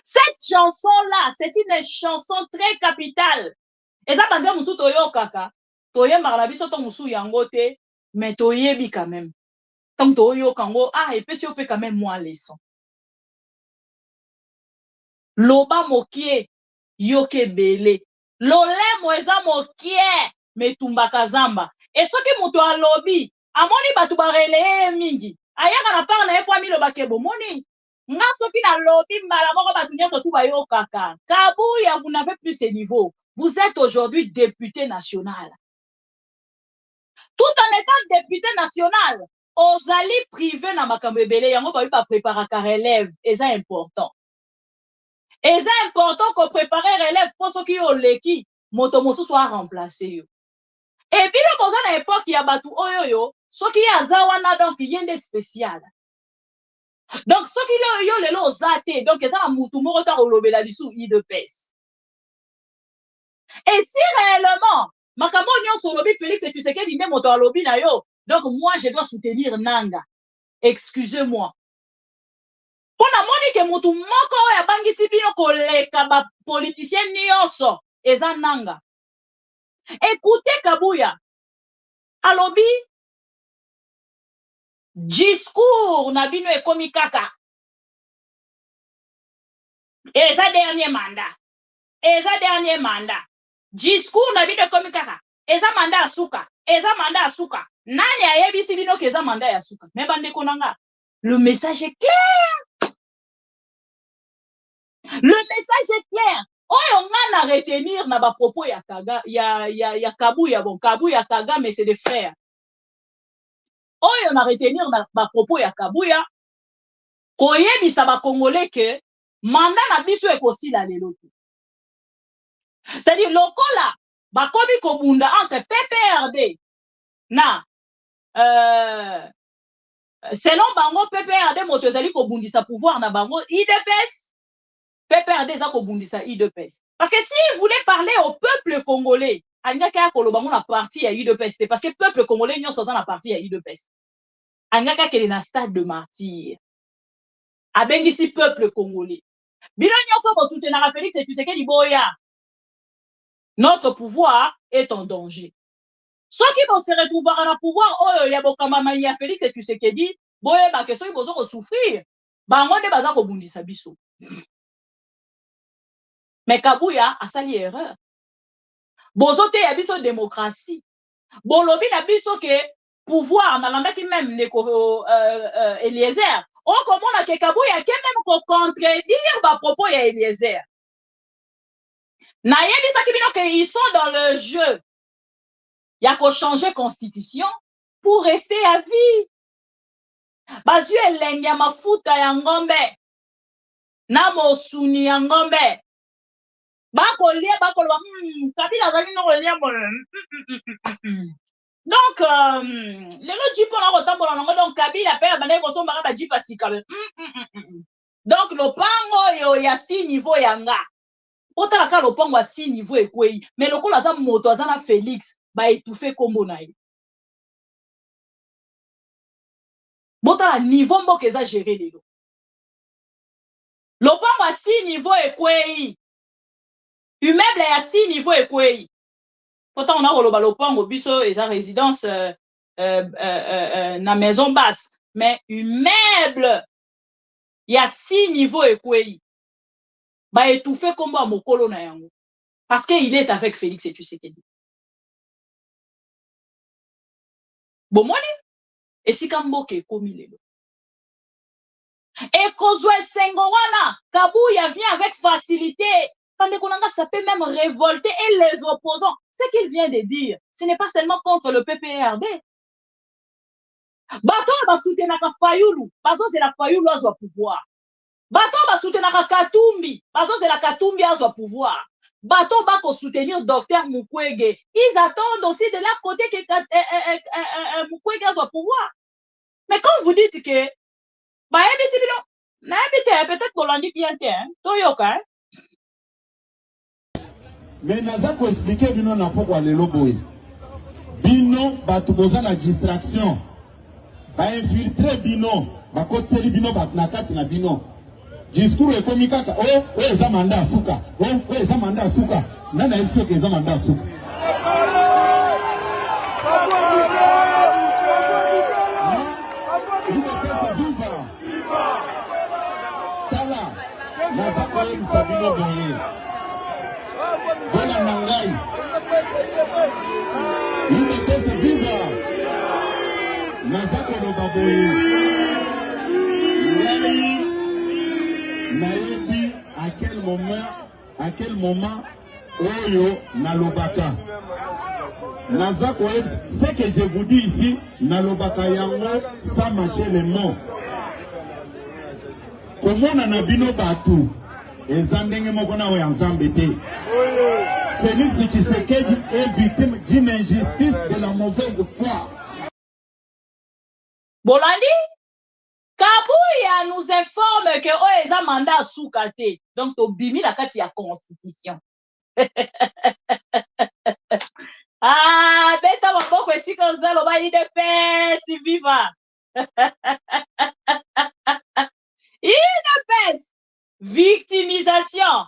Cette chanson-là, c'est une chanson très capitale. Eza bande musu toyokaka, toyembaka na biso to musu yango te, mais toyebi quand même. Tant toyoka ngo, ah, epesi ope quand même moi leçon. Loba mokie yokebele, lolemo eza mokie metumbaka zamba. Et soki mutu alobi, amoni batu barele mingi, ayaka na part na ye po amiloba kebo moni. Nga soki na lobi mbala moko batu nyonso tu bayokaka. Kabuya, vous n'avez plus ce niveau. Vous êtes aujourd'hui député national. Tout en étant député national, ozali privé na makambo ebele yango ba préparaka relève, et ça important. Et c'est important qu'on prépare relève pour ceux qui ont l'équipe, motomosu soit remplacé. Et puis, dans une époque, il y a batu oyoyo, ceux qui y a zawana, donc il y a des spéciales. Donc, ceux qui ont les lots zate, donc ils ont un moutou mota au lobé la dissous, I2PS. Et si réellement, makambo nyon sur lobby Félix et tu sais qu'il dit moto à lobby na yo, donc moi je dois soutenir Nanga. Excusez-moi. Pour la moni que mutu moko ya bangisi bino koleka ba politicien nyonso eza Nanga. Écoutez Kabuya. Alobi discours na bino ekomi kaka. Eza dernier mandat. Eza dernier mandat. Discours na bino ekomi kaka. Eza mandat asuka. Eza mandat asuka. Nani ayebisi bino ke eza mandat ya suka? Me bande konanga. Le message est clair. Le message est clair. Oyo nga na retenir na ba propos ya Kaga ya Kabuya, bon Kabuya Kaga mais c'est des frères. Oyo na retenir na ba propos ya Kabuya koyebisa ba Congolais que mandat na biso ekosila lelo. C'est-à-dire lokola ba komi kobunda entre PPRD na selon bango PPRD moto ezali kobundisa pouvoir na bango IDPS. PPRD eza kobundisa I2PS. Parce que si vous voulez parler au peuple congolais, angaka kolobango na parti ya I2PS, parce que peuple congolais nyonso za na parti ya I2PS. Angaka kele na stade de martyr. Abengisi peuple congolais. Bino nyonso bo soutenir Félix Tshisekedi boya. Notre pouvoir est en danger. Ceux qui vont se retrouver à la pouvoir, oh ya bokamba ya Félix Tshisekedi, boya ba que ceux qui vont souffrir, bango nde baza kobundisa biso. Mais Kabuya a sali erreur. Bozote ya biso démocratie. Bolobi na biso ke pouvoir na landa ki même neko Eliezer. On komona ke Kabuya ke même ko contredire ba propos ya Eliezer. Na yebisa ki bino ke ils sont dans le jeu. Ya ko changer constitution pour rester à vie. Bazu elengi ya mafuta ya ngombe. Na mosuni ya ngombe. Bakolia bakoloba Kabila zali no kolia mo. Donc lelo jipo na kotambola nango donc Kabila pe bande ko somba ba jipa sikale. Donc lopango yo ya 6 niveau yanga. Otala ka lopango ya 6 niveau ekwei, mais lokola za moto azana Félix ba étouffer kombo na ye. Botala niveau mboka eza gérer lelo. Lopango ya 6 niveau ekwei. Immeuble ya 6 niveau ekwei. Pourtant on a koloba lopango biso eza résidence na maison basse, mais immeuble ya 6 niveau ekwei. Ba étouffer kombo a mokolo na yango. Parce qu'il est avec Félix Tshisekedi. Bomoni esika mboka ekomi lelo. Et Kozwe Sengowana, Kabouya vient avec facilité. Pandekonanga, ça peut même révolter et les opposants. Ce qu'il vient de dire, ce n'est pas seulement contre le PPRD. Bato va soutenir Fayulu, parce que c'est la Fayulu à son pouvoir. Bato va soutenir Katumbi, parce que c'est la Katumbi à son pouvoir. Bato va soutenir Dr Mukwege. Ils attendent aussi de leur côté que Mukwege a son pouvoir. Mais quand vous dites que peut-être qu'on l'a dit bien, Toyoka. Mais naza ko expliquer bino na pourquoi le loboy. Bino batuboza na distraction. Ba infiltrer bino, ba koteli bino ba na kati na bino. Discours ekomi kaka oh eza manda suka. Oh eza manda suka. Nana yebso ke eza manda suka. Naza ko yebisa bino boye. Voilà Mangai. Il était vivant. Nazako no baboye. Naïbi à quel moment Oyo Nalobaka. Nazako, ce que je vous dis ici, Nalobaka Yango, ça marche les mots. Comment Nanabino Batu? Et Zandenge Mokona ou Yanzambete. Félix Tshisekedi est victime d'une injustice de la mauvaise foi. Bolandi, Kabouya nous informe que Oeza mandat soukate. Donc, to bimi la kati ya constitution. Ah, beta maboko esi konza lo ba IDPS viva. IDPS, victimisation.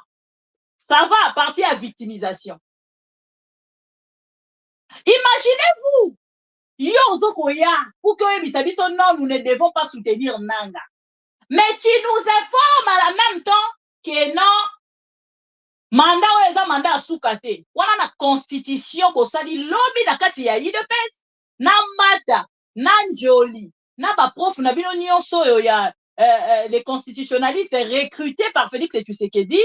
Ça va partir à victimisation. Imaginez-vous, non, nous ne devons pas soutenir Nanga. Mais tu nous informes à la même temps que non, mandat ou mandat à soukate. Wana na constitution ko sali lobby na kati ya IDPS, na mata, na njoli, na ba prof na bino nyonso yo ya les constitutionnalistes recrutés par Félix Tshisekedi.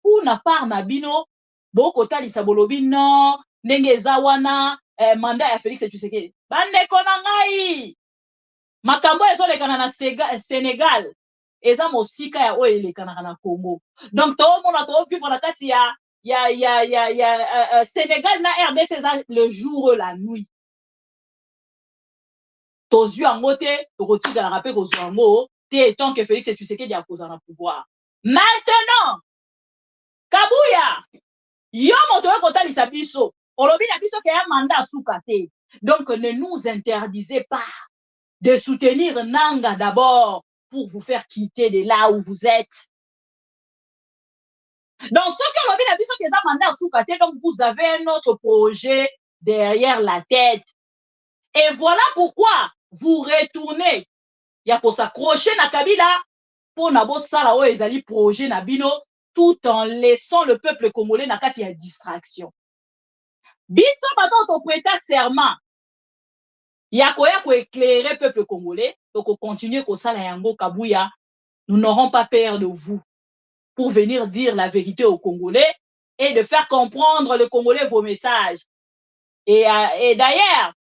Ou na part na bino boko talisa bolobi non ndenge zawana mandat ya Félix Tshisekedi bande kona ngai makambo ezolekana na Sénégal eza mosika ya oyo elekana na Congo. Donc to mona to vivre na kati ya Sénégal na RDC le jour la nuit. To zu angote to kotika na rapé ko zango te tant que Félix Tshisekedi a posé na pouvoir. Maintenant Kabouya, yo moto ko talisa biso, olobi na biso ke ya mandat soukate. Donc ne nous interdisez pas de soutenir Nanga d'abord pour vous faire quitter de là où vous êtes. Donc ce que olobi na biso ke ya mandat soukate, donc vous avez un autre projet derrière la tête. Et voilà pourquoi vous retournez. Ya ko s'accrocher na Kabila pour na bo sala o ezali projet na bino. Tout en laissant le peuple congolais na kati ya distraction. Biso bato to prêter serment. Ya ko éclairer peuple congolais, donc continuer ko sala yango Kabouya, nous n'aurons pas peur de vous pour venir dire la vérité aux Congolais et de faire comprendre les Congolais vos messages. Et d'ailleurs,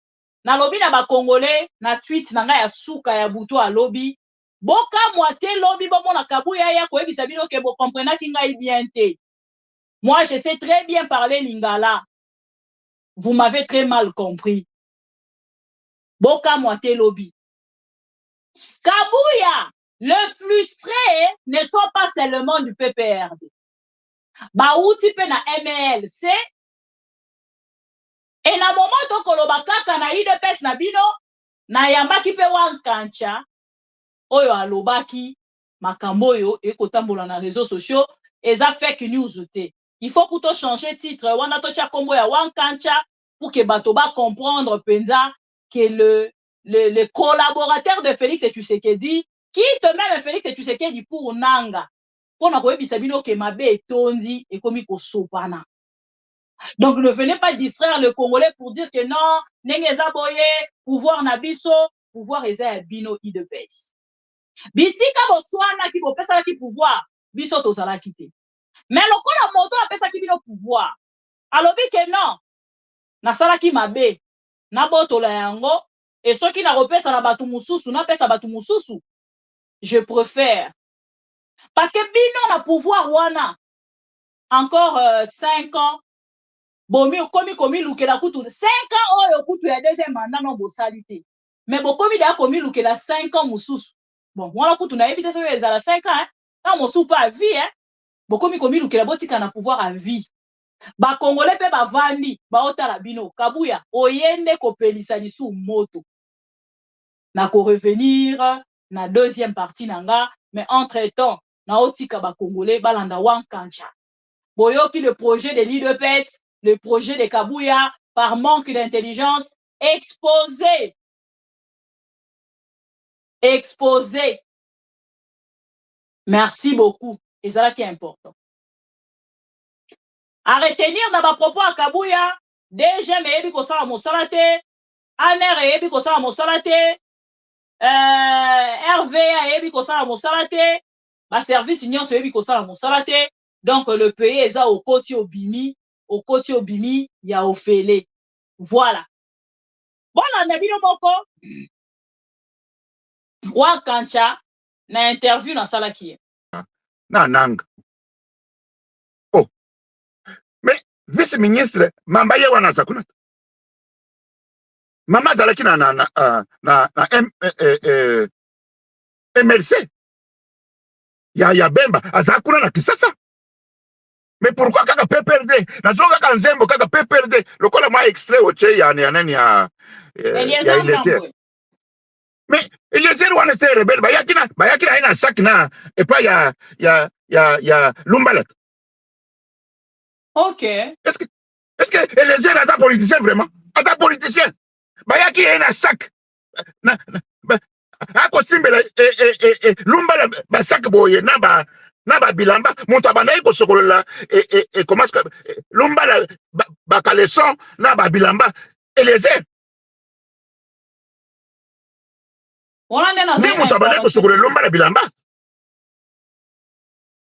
na lobby na ba Congolais, na tweet na nga ya suka ya buto a lobby. Boka moite lobby bomo na Kabouya ya koyebisa bino ke bo comprenaki ngai bien te. Moi je sais très bien parler lingala. Vous m'avez très mal compris. Boka moite lobby. Kabouya, le frustré ne sont pas seulement du PPRD. Ba outi pe na MLC. Et na moment to koloba kaka na IDPS na bino na yambaki pe wankancha. Oyo alobaki makambo oyo ekotambola na réseaux sociaux eza fake news te. Il faut que changer titre wana to tia kombo ya wankancha pour que bato ba comprendre penza que le collaborateur de Félix Tshisekedi quitte même Félix Tshisekedi pour Nanga pona koyebisa bino ke mabe etondi ekomi ko sopana. Donc ne venez pas distraire le Congolais pour dire que non nenge eza boye pouvoir na biso pouvoir eza ya bino IDPS. bisika boswana ki bopesa ki pouvoir biso tozala kité mais lokola moto apesa ki bino pouvoir alobi ke non nasalaki mabe na botola yango et soki na kopesa na batu mususu na pesa batu mususu je préfère parce que bino na pouvoir wana encore 5 ans bomi komi lukela kutu 5 ans oyo kutu ya deuxième mandat non bosali te mais bokomi da komi lukela 5 ans mususu bon wana kutu na yebi te soki ezala 5 ans na mosusu pa à vie bokomi lukela botika na pouvoir à vie ba congolais pe bavandi baotala bino kabuya oyende kopelisa lisu moto na ko revenir na deuxième partie nanga mais entre temps na otika ba congolais balanda wankancha boyoki le projet de l'IDPS le projet de Kabuya par manque d'intelligence exposé merci beaucoup et ça qui est important à retenir dans ma propos à Kabuya DG meyebi kosala mosala te ANR yebi kosala mosala te RVA yebi kosala mosala te ba service nyonso yebi kosala mosala te donc le pays eza au koti obimi ya ofele voilà bona na bino moko wakancha na interview na salaki na nanga oh mais vice ministre mamba ye wana zakuna mama zalaki na MLC ya Bemba azakuna na Kisasa. Mais pourquoi kaka PPRD nazo kaka nzembo kaka PPRD lokola ma extrait oche ya nani ya Eliezer. Mais Eliezer wana se rebelle bayaki na ina sac na et pas ya Lumbalat. OK. Est-ce que Eliezer est un politicien vraiment? Un politicien. Bayaki ina sac na ako simbela Lumbala ba sac boye na ba bilamba moto abanda iko sokolola comment est-ce que Lumbala ba caleçon na ba bilamba Eliezer. Mais moto abanda iko sokolola Lumbala bilamba.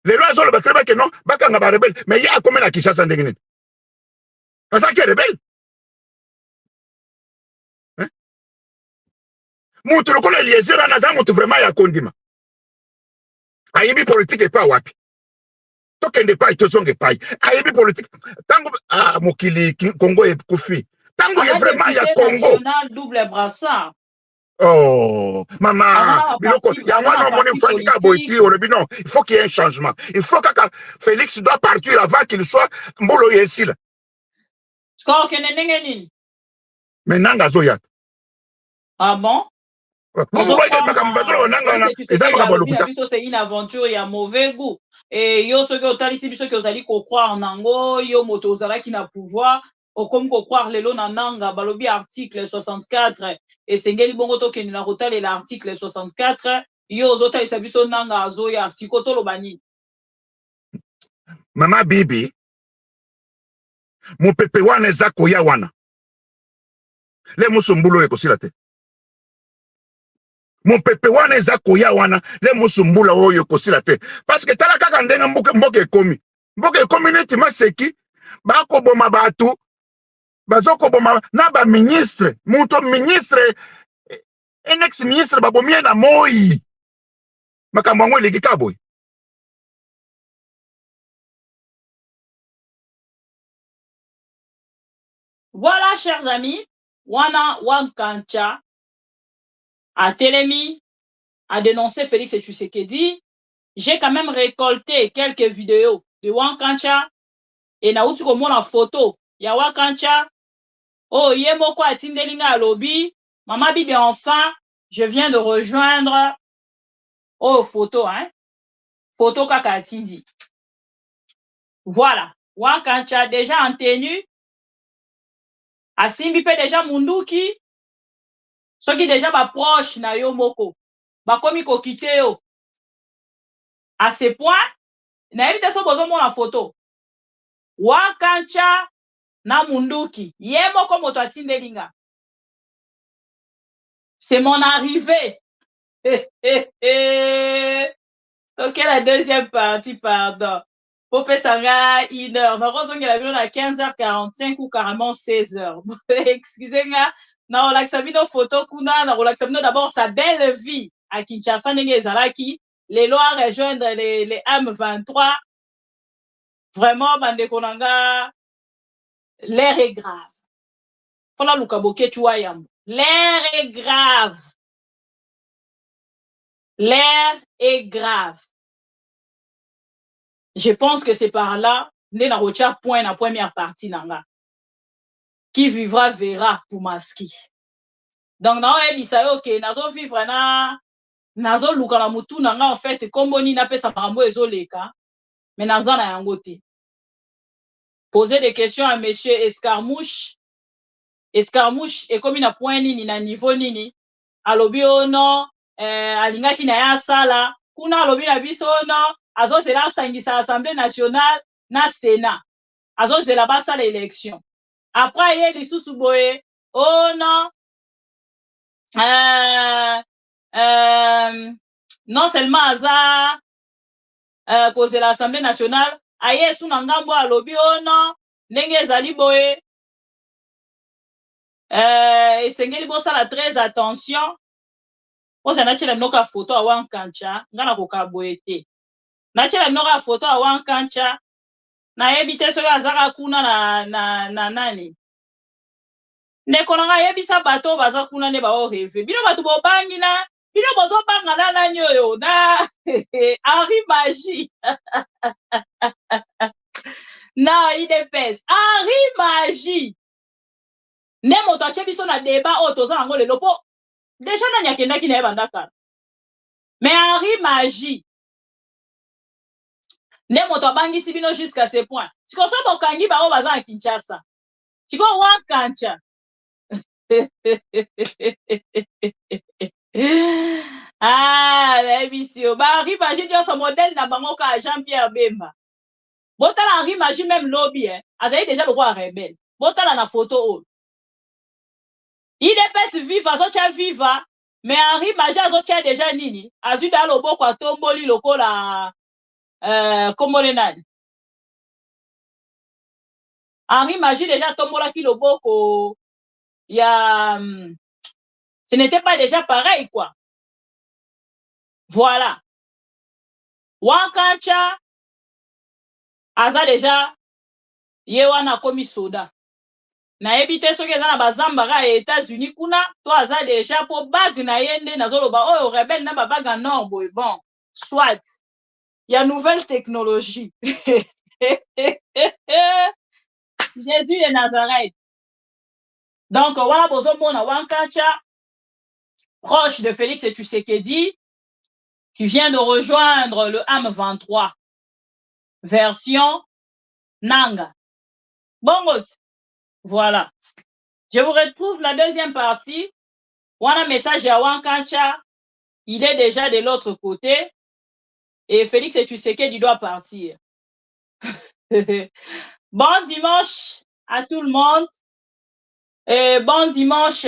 Les lois sont le batreba que non bakanga ba rebelle mais il y a comme la Kinshasa ndengene. Parce que rebelle. Mutu lokola Eliezer anaza mutu vraiment ya kondima. Ayebi politique et pas wapi. Tokende pa itozonge pa. Ayebi politique. Tango mokili Congo e kufi. Tango ye vraiment ya Congo. Double brassard. Oh, maman, biloko ya wana moni fatika boiti olobi non, il faut qu'il y ait un changement. Il faut que Félix doit partir avant qu'il soit mbolo yesila. Skoro kene ndenge nini? Mais nanga zoyat. Ah bon? C'est une aventure, il y a mauvais goût. Et yo ce que otalisi biso que ozali ko croire nango, yo moto ozala ki na pouvoir, o comme ko croire lelo na nanga balobi article 64 et sengeli bongo to keni na kotale l'article 64, yo ozotalisa biso nanga azoya sikoto lobani. Mama bibi mopepe wana eza koya wana. Le musumbulo ekosila te. Mon pepe wana eza koya wana le musumbula oyo kosila te parce que tala kaka ndenga mboke ekomi neti maseki bako boma batu bazoko boma na ba ministre muto ministre un ex ministre babomie na moi makambo ngo eleki kaboy. Voilà chers amis, wana wankancha à Télémi, a dénoncé Félix Tshisekedi. J'ai quand même récolté quelques vidéos de Wankancha et na uti komo la photo ya Wankancha. Oh, yemoko atindelinga à lobby. Maman bibi enfin, je viens de rejoindre. Oh, photo, hein. Photo kaka atindi. Voilà. Wankancha déjà en tenue. Asimbi pe déjà munduki. Ceux qui déjà ba proche na yo moko ba komi ko kite yo à ce point na évite so bozo mona photo Wankancha na munduki ye moko moto atindelinga c'est mon arrivée Ok, la deuxième partie, pardon. Popé Sanga, 1 heure. Nous avons à 15h45 ou carrément 16h. Excusez-moi. Nous avons nos photos. Nous avons d'abord sa belle vie à Kinshasa. Zalaki. Les lois à rejoindre les AM23. Vraiment, Bandekonanga, l'air est grave. Voilà Lukaboke Chouayam. L'air est grave. L'air est grave. Je pense que c'est par là, point la première partie nanga. Qui vivra verra pour Maski. Donc, na ok, nazo vivre nazo luka na mutu nanga en fait, kombo ni na pesa marambo ezoleka, mais naza na yango te. Poser des questions à monsieur Escarmouche. Escarmouche est comme na point nini na niveau nini. Alobi ono, alingaki na ya sala, kuna alobi na biso ono, azo zela sangisa Assemblée nationale na Sénat. Azo zela basa l'élection. Après il y a les sous-boye, oh non, non seulement aza cause l'Assemblée nationale, aye sous nangambo alobi oh non, ndenge ezali boye, esengeli bosala très attention. Oza na tshela mnoka photo a wankancha, ngana koka boye te. Na tshela mnoka photo a wankancha, na yebite soki azaka kuna na nani. Ndeko nanga yebisa bato baza kuna ne ba o rêve. Bino bato bobangi na, bino bozo banga na nani oyo na Henri Magie. Na IDPS. Henri Magie. Ne moto ache biso na débat o toza ngo lelo po déjà nani akendaki na yebandaka. Mais Henri Magie. Ne moto abangisi bino jusqu'à ce point. Siko so bokangi ba o baza na Kinshasa. Siko wakancha. Ah, l'émission. Bah, Henri Magie dit son modèle na bango ka Jean-Pierre Bemba. Botala Henri Magie même lobby, hein. Azaï déjà le roi rebelle. Botala na photo. Il est fait vivre, azotia viva. Mais Henri Magie azotia déjà nini. Azu da loboko a tomboli loko la Komolenani. Henri Magie déjà tombola ki loboko. Ce n'était pas déjà pareil, quoi. Voilà. Wankancha, aza déjà, yewana komi soda. Na ebite soki eza na bazambara ya États-Unis kuna, to aza déjà po bag na yende na zoloba, oyo rebelle na ba bag en or, boy, bon, soit. Il y a nouvelle technologie. Jésus de Nazareth. Donc, voilà, bozomona Wankancha, proche de Félix Tshisekedi, qui vient de rejoindre le AM23, version Nanga. Bon, voilà. Je vous retrouve la deuxième partie. Voilà un message à Wankancha. Il est déjà de l'autre côté. Et Félix Tshisekedi doit partir. Bon dimanche à tout le monde. Et bon dimanche,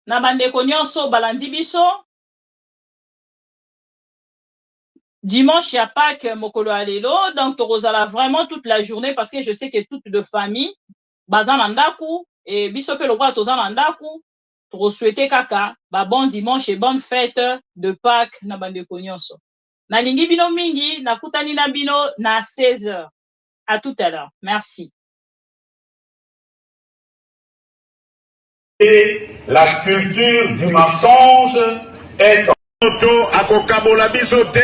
Nabande Konyonso Balandi Biso. Dimanche, il n'y a pas que Mokolo Alelo. Donc, tu auras vraiment toute la journée parce que je sais que toute de famille, Bazan Andaku, et Bisope Loba Tozan Andaku, tu souhaiter kaka, bon dimanche et bonne fête de Pâques, Nabande Konyonso. Nalingi Bino Mingi, Nakutani Nabino, na 16h. À tout à l'heure. Merci. Et la culture du mensonge est à kokabola bisote.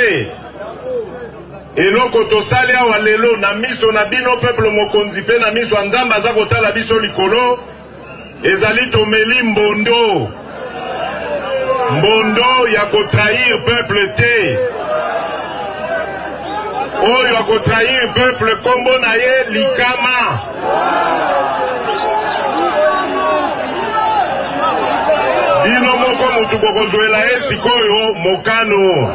Et loko tosali awa lelo na miso na bino peuple mokonzi pe na miso nzamba za kotala biso likolo ezali tomeli mbondo. Mbondo ya kotrahir peuple te. Oyo ya kotrahir peuple kombo na ye likama. Bino moko mutu kokozwela ye sikoyo mokano.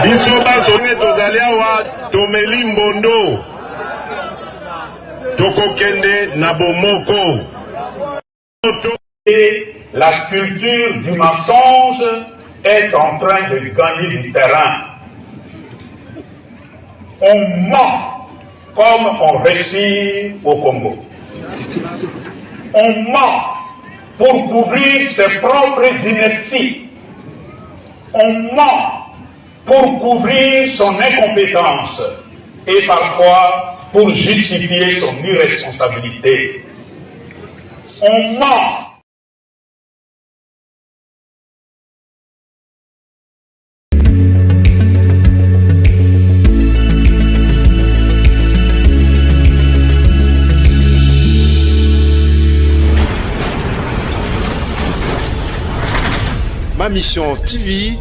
Biso basonge tozali awa tomeli mbondo. Tokokende na bomoko. Et la culture du mensonge est en train de gagner du terrain. On ment comme on respire au Congo. On ment pour couvrir ses propres inerties. On ment pour couvrir son incompétence et parfois pour justifier son irresponsabilité. On ment. Ma mission TV,